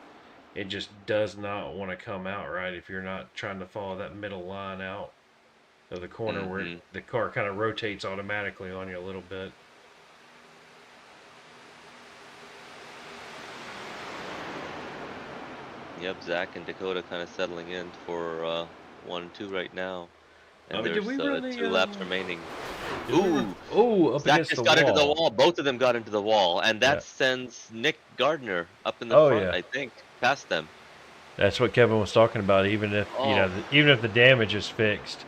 it just does not want to come out right if you're not trying to follow that middle line out of the corner where Mm-hmm. the car kind of rotates automatically on you a little bit. Yep, Zach and Dakota kind of settling in for 1-2 right now, I and mean, did there's we run the? 2 laps remaining. Did we run? Ooh, Oh, up Zach against the just got into the wall. wall. Both of them got into the wall, and Yeah. that sends Nick Gardner up in the Oh front, yeah. I think, past them. That's what Kevin was talking about. Even if Oh, even if the damage is fixed,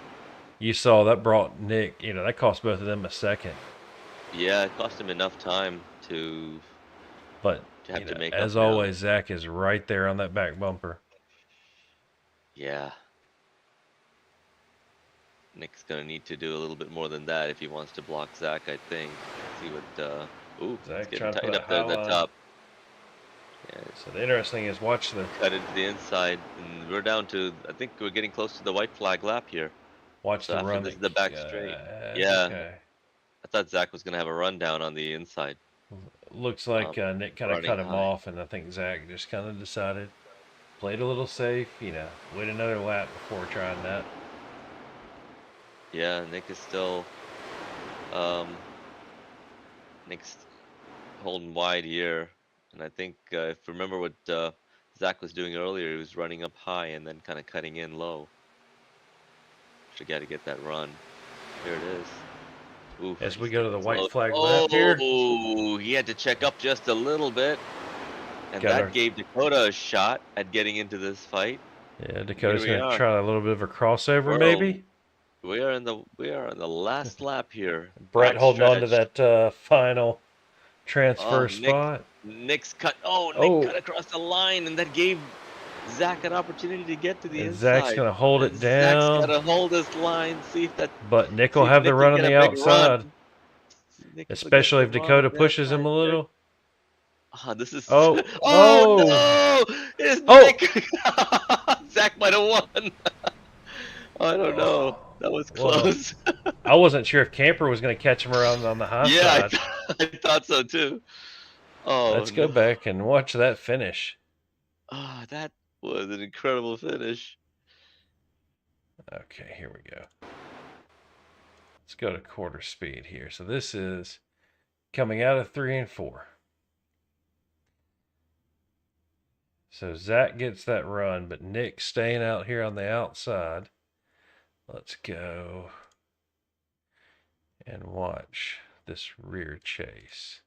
you saw that brought Nick. That cost both of them a second. yeah, it cost him enough time But to have to make up as now. always, Zach is right there on that back bumper. Yeah, Nick's gonna need to do a little bit more than that if he wants to block Zach, I think. See what ooh, it's Zach getting trying to put tight a up high there at the line. top. Yeah, So the interesting is watch the cut into the inside, and we're down to, I think we're getting close to the white flag lap here. So after run this that. is the back straight. Yeah, Okay. I thought Zach was gonna have a rundown on the inside, Looks like um, Nick kind of running cut him high. off, and I think Zach just kind of decided played a little safe. Wait another lap before trying that. Yeah, um, Nick's holding wide here, and I think if you remember what Zach was doing earlier, he was running up high and then kind of cutting in low. Should got to get that run. Here it is. Oof, As we he's go to getting the white close. flag lap here, Oh, he had to check up just a little bit, and got that our gave Dakota a shot at getting into this fight. yeah. And here Dakota's we gonna are. try a little bit of a crossover, We're maybe. we are on the last lap here, Brett back holding on to stretch. that final Oh, transfer spot. Nick's cut. Oh, Nick Oh, cut across the line, and that gave Zach an opportunity to get to the and Zach's inside. gonna hold And it Zach's got down, to hold his line. but Nick See will if have the Nick can run on get a the big run. outside, See if Nick will get especially the if run on Dakota the pushes him outside a there. little. Ah, this is. Oh, Oh oh, no! It's oh, Nick. Zach might have won. I don't know. oh. That was Well, close. I wasn't sure if Camper was gonna catch him around on the high Yeah, side. I thought so too. Oh Let's go no! back and watch that finish. Ah, that was an incredible finish. Okay, here we go. Let's go to quarter speed here. So this is coming out of 3 and 4. So Zach gets that run, but Nick's staying out here on the outside. Let's go and watch this rear chase.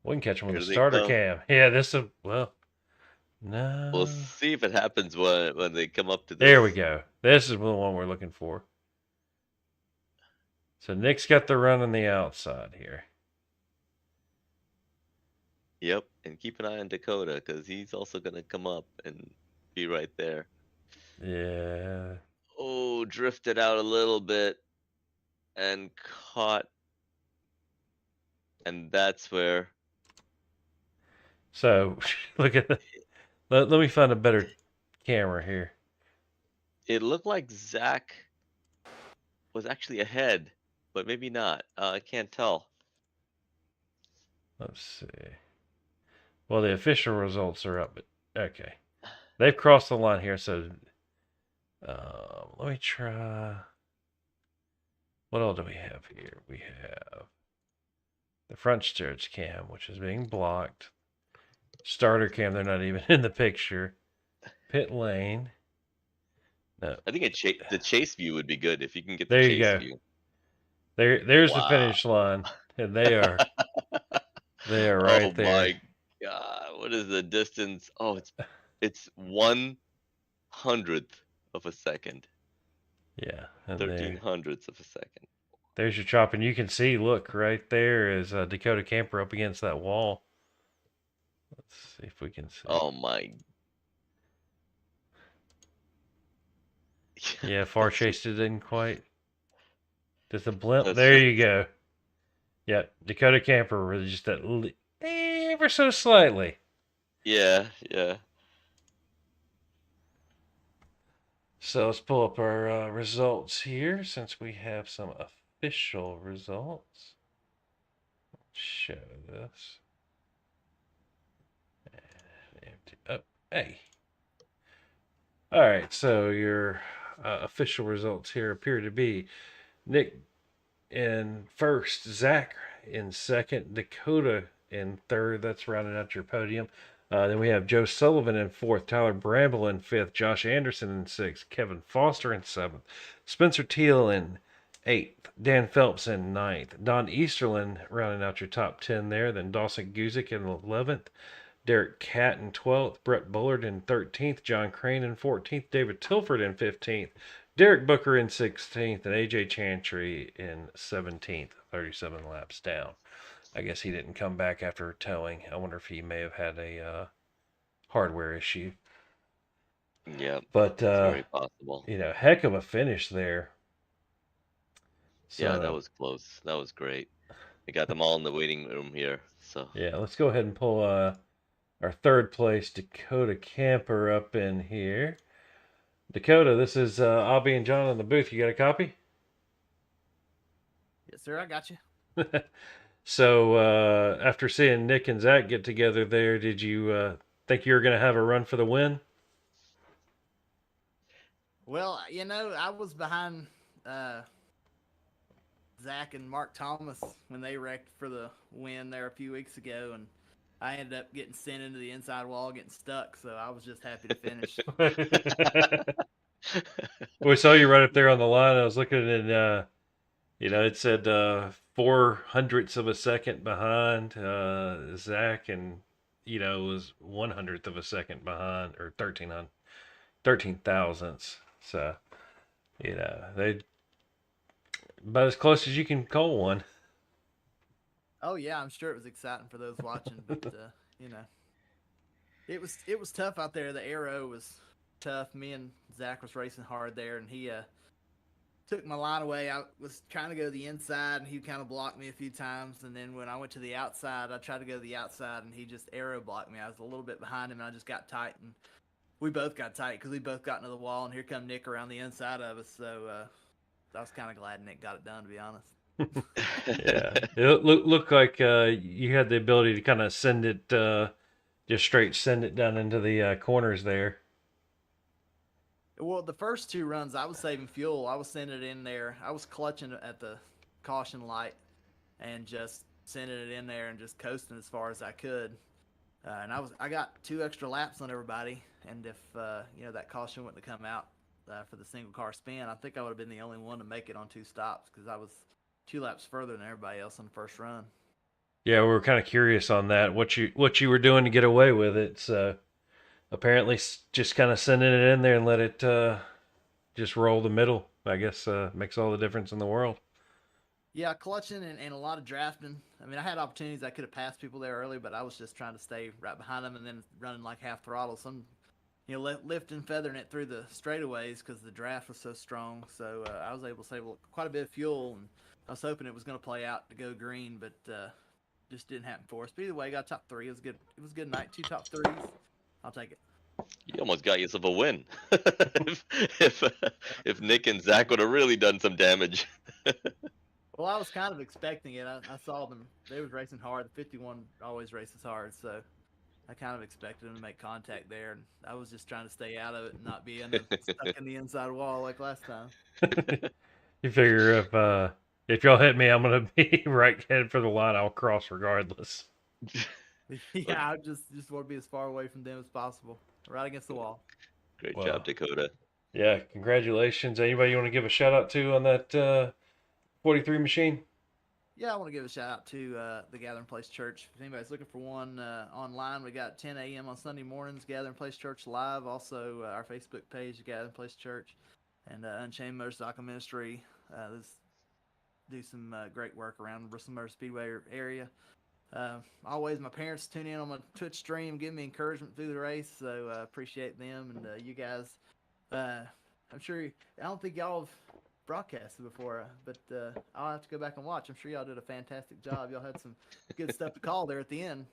We can catch them with Here a they starter come. cam. Yeah, this is, well, We'll no. see if it happens when they come up to There we this. go. This is the one we're looking for. So Nick's got the run on the outside here. Yep, and keep an eye on Dakota because he's also gonna come up and be right there. Yeah. Oh, drifted out a little bit and caught, and that's where So look at the. Let me find a better camera here. it looked like Zach was actually ahead, but maybe not. I can't tell. Let's see. Well, the official results are up, but okay. They've crossed the line here, so let me try. What all do we have here? We have the front steerage cam, which is being blocked. Starter cam, they're not even in the picture. Pit lane. No. I think the chase view would be good if you can get the There you chase go. view. There's the Wow. finish line, and they are Oh right there. my God. What is the distance? Oh, it's 1/100th of a second. Yeah, and 13 hundredths of a second. there's your chop, and you can see. Look, right there is Dakota Camper up against that wall. Let's see if we can see. Oh my. Yeah, far That's chased it didn't quite. Just a blimp. that's There just you go. Yeah, Dakota Camper was just that ever so slightly. yeah, yeah. So let's pull up our results here since we have some official results. Show this. Empty. Oh, hey. All right, so your official results here appear to be Nick in first, Zach in second, Dakota in third. That's rounding out your podium. Then we have Joe Sullivan in fourth, Tyler Bramble in fifth, Josh Anderson in sixth, Kevin Foster in seventh, Spencer Teal in eighth, Dan Phelps in ninth, Don Easterlin rounding out your top 10 there. Then Dawson Guzik in 11th, Derek Catt in 12th, Brett Bullard in 13th, John Crane in 14th, David Tilford in 15th, Derek Booker in 16th, and AJ Chantry in 17th, 37 laps down. I guess he didn't come back after towing. I wonder if he may have had a hardware issue. Yep. But, It's very possible. heck of a finish there. Yeah, that So, was close. That was great. We got them all in the waiting room here. So yeah, let's go ahead and pull our third place Dakota Camper up in here. Dakota, this is Abby and John in the booth. You got a copy? Yes, sir. I got you. So after seeing Nick and Zach get together there, did you think you were going to have a run for the win? Well, I was behind Zach and Mark Thomas when they wrecked for the win there a few weeks ago, and I ended up getting sent into the inside wall, getting stuck. So I was just happy to finish. We saw you right up there on the line. I was looking and it said 400ths of a second behind Zach, and it was 100th of a second behind, or 13 thousandths. So they about as close as you can call one. Oh yeah, I'm sure it was exciting for those watching, but it was tough out there. The aero was tough. Me and Zach was racing hard there, and he took my line away. I was trying to go to the inside, and he kind of blocked me a few times. And then when I went to the outside, I tried to go to the outside, and he just aero blocked me. I was a little bit behind him, and I just got tight, and we both got tight because we both got into the wall. And here come Nick around the inside of us. So I was kind of glad Nick got it done, to be honest. Yeah, it looked like you had the ability to kind of send it, just straight send it down into the corners there. Well, the first two runs, I was saving fuel. I was sending it in there. I was clutching at the caution light and just sending it in there and just coasting as far as I could. And I got 2 extra laps on everybody. And if that caution wouldn't have come out for the single car spin, I think I would have been the only one to make it on 2 stops because I was 2 laps further than everybody else on the first run. Yeah, we were kind of curious on that. What you were doing to get away with it. So apparently, just kind of sending it in there and let it just roll the middle. I guess makes all the difference in the world. Yeah, clutching and a lot of drafting. I mean, I had opportunities. I could have passed people there early, but I was just trying to stay right behind them and then running like half throttle. Some, lifting, feathering it through the straightaways because the draft was so strong. So I was able to save quite a bit of fuel, and I was hoping it was going to play out to go green, but just didn't happen for us. But either way, got top three. It was good. It was a good night. Two top threes. I'll take it. You almost got yourself a win. if if Nick and Zach would have really done some damage. Well, I was kind of expecting it. I saw them. They was racing hard. The 51 always races hard, so I kind of expected them to make contact there, and I was just trying to stay out of it and not be stuck in the inside wall like last time. You figure if y'all hit me, I'm gonna be right headed for the line. I'll cross regardless. Yeah, I just want to be as far away from them as possible, right against the wall. Great Well, job, Dakota. yeah, congratulations. Anybody you want to give a shout out to on that 43 machine? Yeah, I want to give a shout out to the Gathering Place Church. If anybody's looking for one online, we got 10 a.m. on Sunday mornings, Gathering Place Church Live. Also, our Facebook page, Gathering Place Church, and Unchained Motorcycle Ministry. Do some great work around the Bristol Motor Speedway area. Always, my parents tune in on my Twitch stream, give me encouragement through the race, so appreciate them and you guys. I'm sure I don't think y'all have broadcasted before, but I'll have to go back and watch. I'm sure y'all did a fantastic job. Y'all had some good stuff to call there at the end.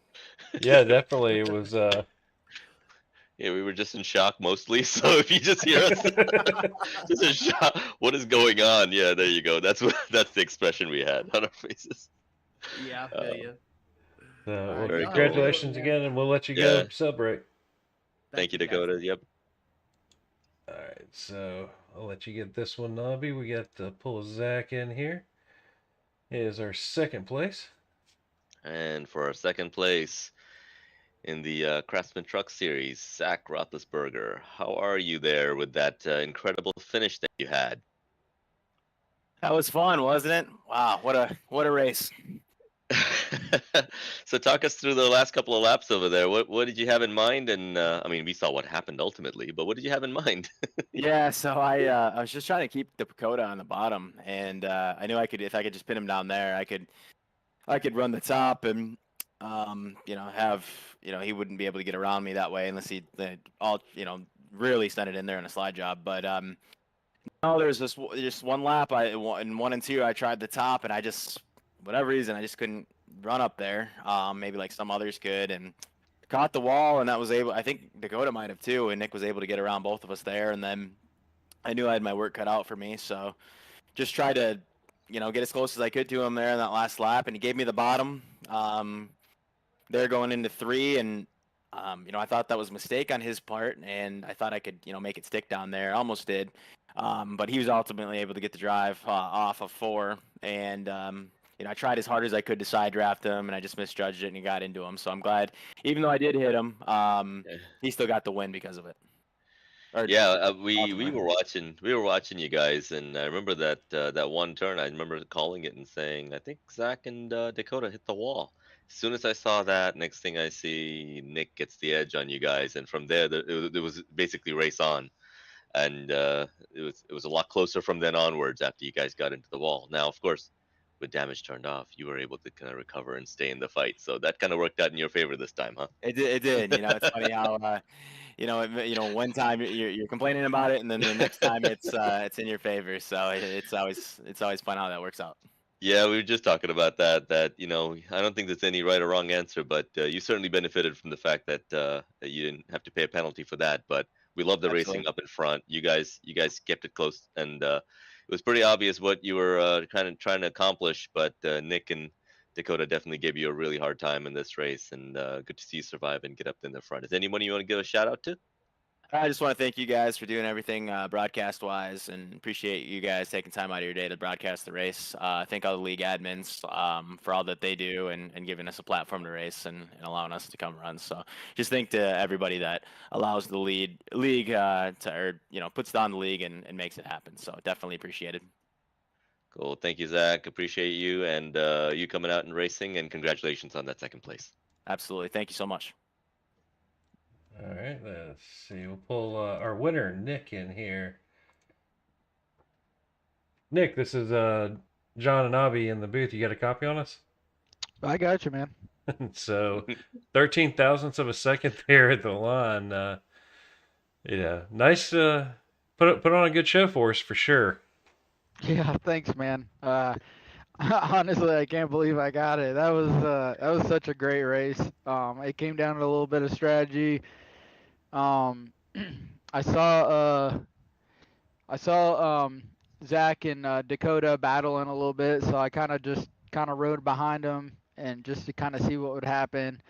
Yeah, definitely. It was. Yeah, we were just in shock mostly. So if you just hear us, just in shock. What is going on? Yeah, there you go. That's the expression we had on our faces. Yeah, I feel you. Well, Very Y'all have a cool. good one, congratulations man. again, and we'll let you Yeah. go celebrate. Thank you, you, guys. Dakota. Yep. All right, so I'll let you get this one, Nobby. We got to pull Zach in here. Here's our second place. And for our second place in the Craftsman Truck Series, Zach Roethlisberger. How are you there with that incredible finish that you had? That was fun, wasn't it? Wow, what a race. So talk us through the last couple of laps over there. What did you have in mind? And I mean, we saw what happened ultimately, but what did you have in mind? Yeah, so I was just trying to keep the Pagoda on the bottom, and I knew I could if I could just pin him down there, I could run the top and have he wouldn't be able to get around me that way unless he all really sent it in there in a slide job. But no, there's just one lap. In 1 and 2 I tried the top, and I just whatever reason I just couldn't run up there. Maybe like some others could, and caught the wall, and that was able. I think Dakota might have too, and Nick was able to get around both of us there. And then I knew I had my work cut out for me, so just tried to, get as close as I could to him there in that last lap, and he gave me the bottom. They're going into 3, and I thought that was a mistake on his part, and I thought I could, make it stick down there. Almost did, but he was ultimately able to get the drive off of 4, and I tried as hard as I could to side draft him, and I just misjudged it and he got into him. So I'm glad, even though I did hit him, he still got the win because of it. Yeah, we were watching you guys, and I remember that one turn. I remember calling it and saying, I think Zach and Dakota hit the wall. As soon as I saw that, next thing I see, Nick gets the edge on you guys, and from there, it was basically race on, and it was a lot closer from then onwards after you guys got into the wall. Now, of course, with damage turned off, you were able to kind of recover and stay in the fight, so that kind of worked out in your favor this time, huh? It did. It did. It's funny how one time you're complaining about it, and then the next time it's in your favor. So it's always fun how that works out. Yeah, we were just talking about that. I don't think there's any right or wrong answer, but you certainly benefited from the fact that you didn't have to pay a penalty for that. But we love the racing Absolutely. up in front. You guys kept it close, and it was pretty obvious what you were kind of trying to accomplish. But Nick and Dakota definitely gave you a really hard time in this race, and good to see you survive and get up in the front. Is anyone you want to give a shout out to? I just want to thank you guys for doing everything broadcast wise, and appreciate you guys taking time out of your day to broadcast the race. Thank all the league admins for all that they do and giving us a platform to race and allowing us to come run. So just thank to everybody that allows the league puts down the league and makes it happen. So definitely appreciated. Cool. Thank you, Zach. Appreciate you and you coming out and racing, and congratulations on that second place. Absolutely. Thank you so much. All right, let's see. We'll pull our winner, Nick, in here. Nick, this is John and Avi in the booth. You got a copy on us? I got you, man. So, 13 thousandths of a second there at the line. Yeah, nice. Put on a good show for us for sure. Yeah, thanks, man. Honestly, I can't believe I got it. That was such a great race. It came down to a little bit of strategy. Um, I saw Zach and Dakota battling a little bit, so I kind of rode behind them and just to kind of see what would happen.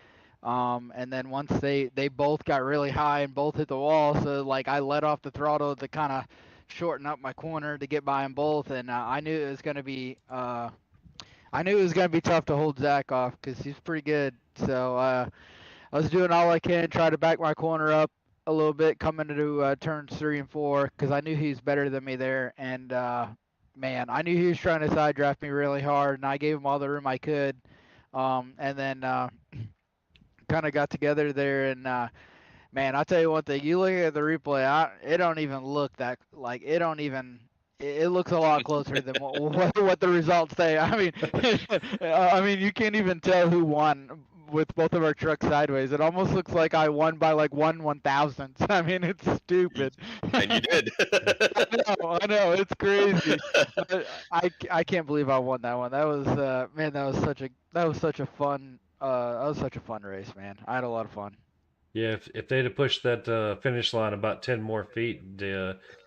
And then once they both got really high and both hit the wall, so like I let off the throttle to kind of shorten up my corner to get by them both, and I knew it was gonna be tough to hold Zach off because he's pretty good. So I was doing all I can, try to back my corner up a little bit coming into turns 3 and 4 because I knew he was better than me there. And man, I knew he was trying to side draft me really hard, and I gave him all the room I could. And then kind of got together there, and man, I'll tell you one thing. You look at the replay, it don't even look that like it don't even. It looks a lot closer than what the results say. I mean, I mean, you can't even tell who won with both of our trucks sideways. It almost looks like I won by like 1/1000th. I mean, it's stupid. And you did. I know, it's crazy. But I can't believe I won that one. That was man, that was such a fun race, man. I had a lot of fun. Yeah, if they'd have pushed that finish line about 10 more feet,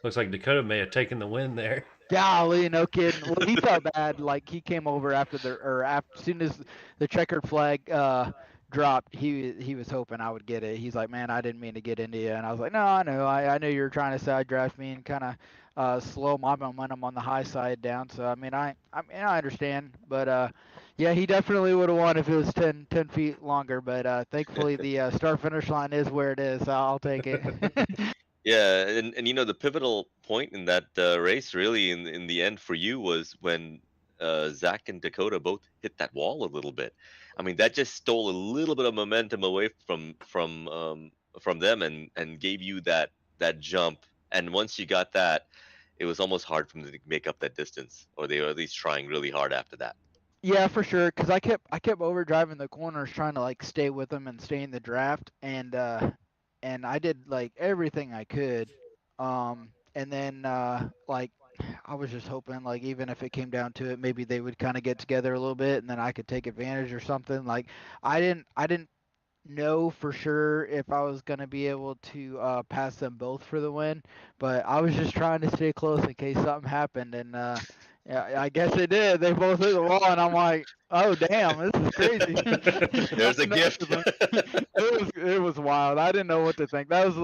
looks like Dakota may have taken the win there. Golly, no kidding. Well, he felt bad. Like he came over after as soon as the checkered flag dropped. He was hoping I would get it. He's like, man, I didn't mean to get into you. And I was like, no, I know. I know you were trying to side draft me and kind of slow my momentum on the high side down. So I mean, I understand. But yeah, he definitely would have won if it was 10 feet longer. But thankfully, the start finish line is where it is. So I'll take it. Yeah, and you know the pivotal point in that race, really, in the end for you was when Zach and Dakota both hit that wall a little bit. I mean, that just stole a little bit of momentum away from them and gave you that jump. And once you got that, it was almost hard for them to make up that distance, or they were at least trying really hard after that. Yeah, for sure. Cause I kept overdriving the corners, trying to like stay with them and stay in the draft, and I did like everything I could. And then like I was just hoping like even if it came down to it, maybe they would kind of get together a little bit, and then I could take advantage or something. Like I didn't know for sure if I was gonna be able to pass them both for the win, but I was just trying to stay close in case something happened, and yeah, I guess it did. They both hit the wall, and I'm like, oh damn, this is crazy. There's a gift. It was wild. I didn't know what to think. That was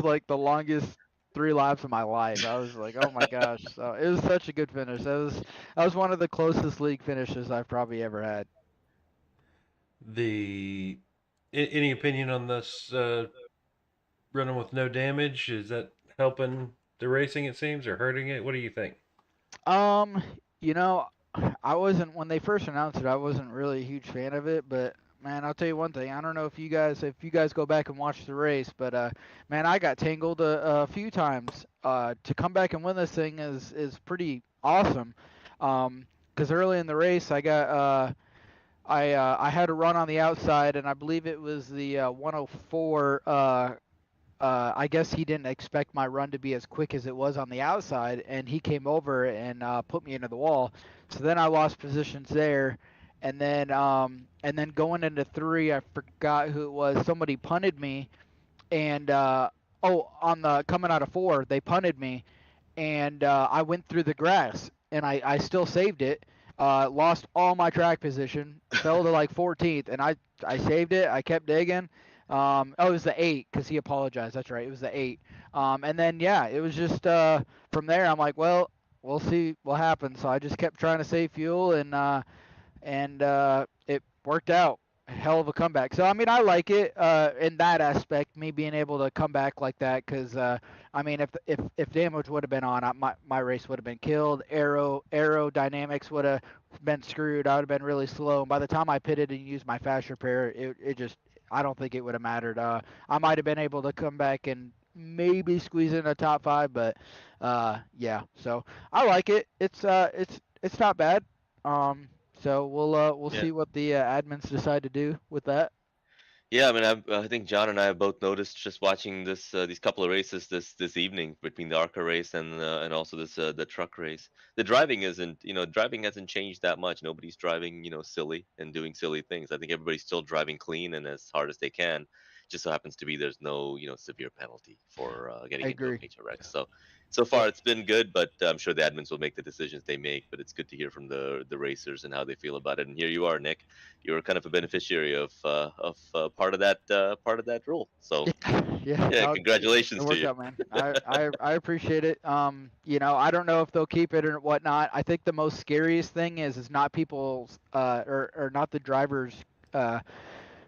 like the longest 3 laps of my life. I was like, oh my gosh. So it was such a good finish. That was one of the closest league finishes I've probably ever had. Any opinion on this running with no damage? Is that helping the racing, it seems, or hurting it? What do you think? You know, I wasn't when they first announced it. I wasn't really a huge fan of it, but man, I'll tell you one thing. I don't know if you guys go back and watch the race, but man, I got tangled a few times. To come back and win this thing is pretty awesome. Because early in the race, I got I had a run on the outside, and I believe it was the 104. I guess he didn't expect my run to be as quick as it was on the outside, and he came over and put me into the wall. So then I lost positions there, and then going into 3, I forgot who it was. Somebody punted me, and on the coming out of 4, they punted me, and I went through the grass, and I still saved it. Lost all my track position, fell to like 14th, and I saved it. I kept digging. It was the 8 because he apologized. That's right, it was the 8. And then yeah, it was just from there. I'm like, well, we'll see what happens. So I just kept trying to save fuel, and it worked out. hell of a comeback. So I mean, I like it in that aspect, me being able to come back like that, because I mean, if damage would have been on, my race would have been killed. Aerodynamics would have been screwed. I would have been really slow. And by the time I pitted and used my fast repair, it just I don't think it would have mattered. I might have been able to come back and maybe squeeze in a top 5, but yeah. So I like it. It's not bad. So we'll Yeah. see what the admins decide to do with that. Yeah, I mean, I think John and I have both noticed just watching these couple of races this evening between the ARCA race and also this the truck race. The driving isn't, driving hasn't changed that much. Nobody's driving, silly and doing silly things. I think everybody's still driving clean and as hard as they can. Just so happens to be there's no, severe penalty for I getting into a agree. major wreck. So Yeah. far it's been good, but I'm sure the admins will make the decisions they make. But it's good to hear from the racers and how they feel about it. And here you are, Nick. You're kind of a beneficiary of part of that rule. So Yeah, yeah, no, it congratulations to worked you. out, man. I appreciate it. I don't know if they'll keep it or whatnot. I think the most scariest thing is not people's or not the drivers' uh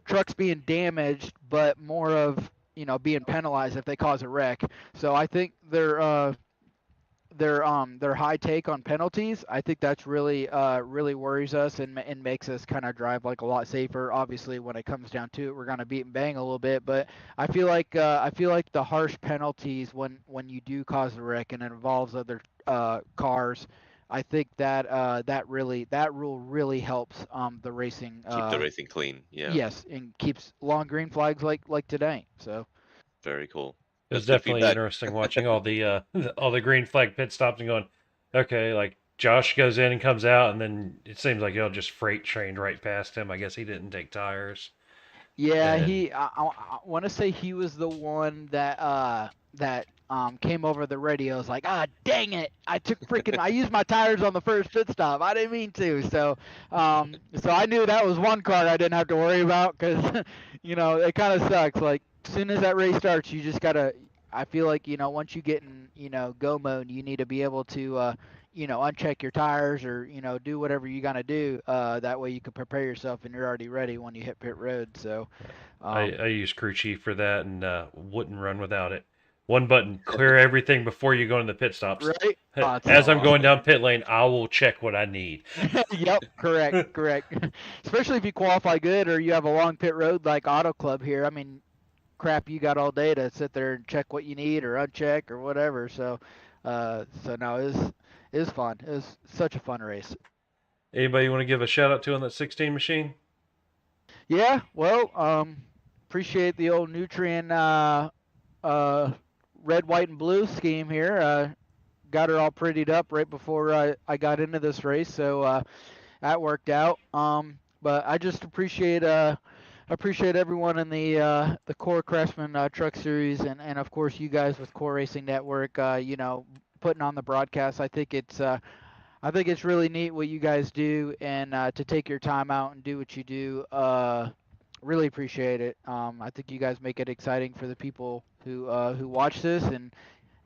trucks being damaged, but more of being penalized if they cause a wreck. So I think their high take on penalties, I think that's really worries us and makes us kind of drive like a lot safer. Obviously, when it comes down to it, we're gonna beat and bang a little bit, but I feel like the harsh penalties when you do cause a wreck and it involves other cars, I think that rule really helps the racing. Keep the racing clean. Yeah, Yes, and keeps long green flags like today. So very cool. It was That's good definitely feedback. interesting watching all the all the green flag pit stops and going, okay, like Josh goes in and comes out, and then it seems like he'll just freight trained right past him. I guess he didn't take tires, yeah, and I want to say he was the one that came over the radio. Was like, ah, dang it! I used my tires on the first pit stop. I didn't mean to. So I knew that was one car I didn't have to worry about because it kind of sucks. Like as soon as that race starts, you just gotta. I feel like once you get in go mode, you need to be able to uncheck your tires or, do whatever you gotta do. That way you can prepare yourself and you're already ready when you hit pit road. So, I use crew chief for that and wouldn't run without it. One button, clear everything before you go into the pit stops. right? Oh, it's As so I'm going awesome. down pit lane, I will check what I need. Yep, correct. Especially if you qualify good or you have a long pit road like Auto Club here. I mean, crap, you got all day to sit there and check what you need or uncheck or whatever. So no, it was fun. It was such a fun race. Anybody want to give a shout out to on that 16 machine? Yeah, well, appreciate the old Nutrien uh, red, white, and blue scheme here. Got her all prettied up right before I got into this race, so that worked out. But I just appreciate everyone in the Core Craftsman Truck Series, and of course you guys with Core Racing Network. Putting on the broadcast. I think it's really neat what you guys do, and to take your time out and do what you do. Really appreciate it. I think you guys make it exciting for the people who watch this and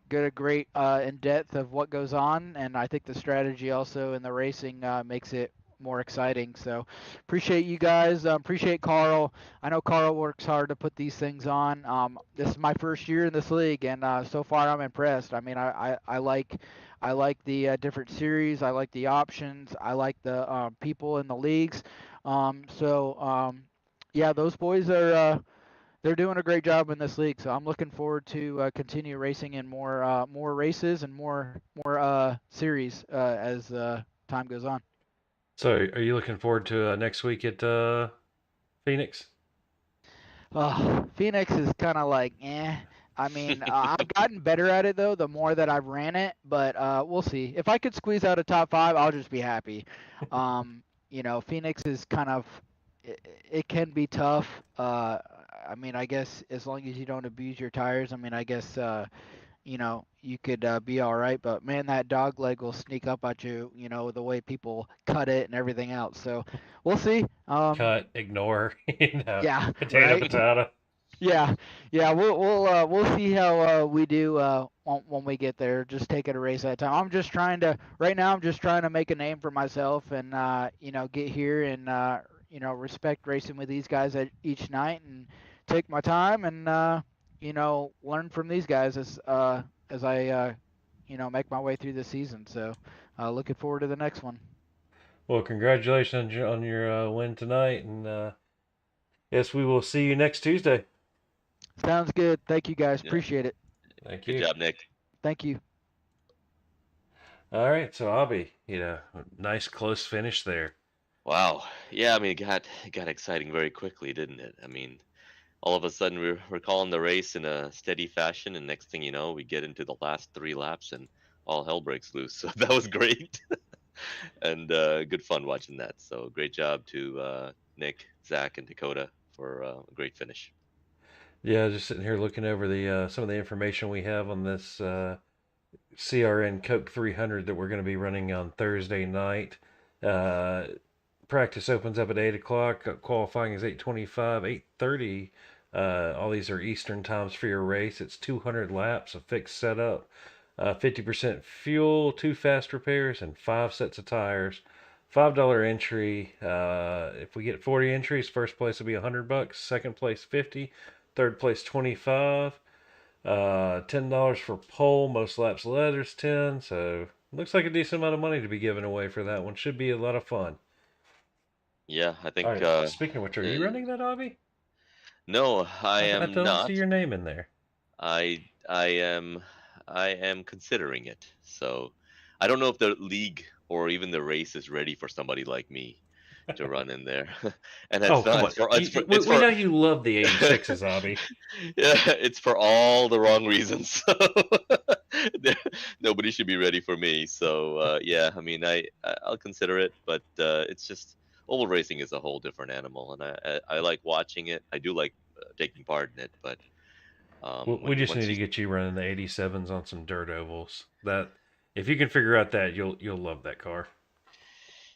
get a great in depth of what goes on. And I think the strategy also in the racing makes it more exciting. So appreciate you guys. Appreciate Carl. I know Carl works hard to put these things on. This is my first year in this league, and so far I'm impressed. I mean, I like the different series. I like the options. I like the people in the leagues. Yeah, those boys are they're doing a great job in this league. So I'm looking forward to continue racing in more races and more series as time goes on. So, are you looking forward to next week at Phoenix? Phoenix is kind of like, eh. I mean, I've gotten better at it though, the more that I've ran it. But we'll see. If I could squeeze out a top 5, I'll just be happy. Phoenix is kind of, it can be tough. I mean, I guess as long as you don't abuse your tires, I mean, I guess you could be all right. But man, that dog leg will sneak up at you. The way people cut it and everything else. So we'll see. Cut, ignore, Yeah, potato, right. potato. Yeah, yeah, we'll see how we do when we get there. Just take it a race at a time. Right now I'm just trying to make a name for myself and get here and respect racing with these guys at each night and take my time and learn from these guys as I make my way through the season. So, looking forward to the next one. Well, congratulations on your win tonight, and yes, we will see you next Tuesday. Sounds good. Thank you guys. Yeah. Appreciate it. Thank Good you. job, Nick. Thank you. All right, so Abby, nice close finish there. Wow. Yeah, I mean, it got exciting very quickly, didn't it? I mean, all of a sudden we're calling the race in a steady fashion, and next thing you know, we get into the last 3 laps and all hell breaks loose. So that was great, and good fun watching that. So great job to Nick, Zach, and Dakota for a great finish. Yeah, just sitting here looking over the some of the information we have on this CRN Coke 300 that we're going to be running on Thursday night. Practice opens up at 8 o'clock. Qualifying is 8:25, 8:30. All these are Eastern times for your race. It's 200 laps, a fixed setup, 50% fuel, 2 fast repairs, and 5 sets of tires. $5 entry. If we get 40 entries, first place will be $100. Second place 50. Third place 25. $10 for pole. Most laps led is 10. So looks like a decent amount of money to be given away for that one. Should be a lot of fun. Yeah, I All think. right. Speaking of which, are you running that, Avi? No, I I am don't not. see your name in there. I am considering it. So I don't know if the league or even the race is ready for somebody like me to run in there. And Oh, it's come not. on. We know you love the 86s, Avi. Yeah, it's for all the wrong reasons. So there- nobody should be ready for me. So yeah, I mean, I'll consider it, but it's just oval racing is a whole different animal, and I like watching it. I do like taking part in it, but We just once need you to get you running the 87s on some dirt ovals. That if you can figure out that, you'll love that car.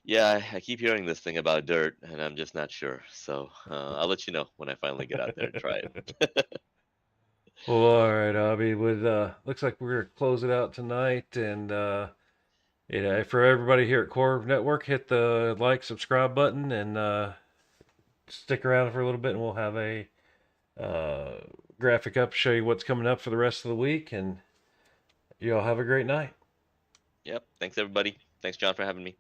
yeah, I keep hearing this thing about dirt, and I'm just not sure. So I'll let you know when I finally get out there and try it. Well, all right, Avi. With looks like we're gonna close it out tonight, and for everybody here at Core Network, hit the like, subscribe button, and stick around for a little bit, and we'll have a uh, graphic up to show you what's coming up for the rest of the week, and you all have a great night. Yep. Thanks, everybody. Thanks, John, for having me.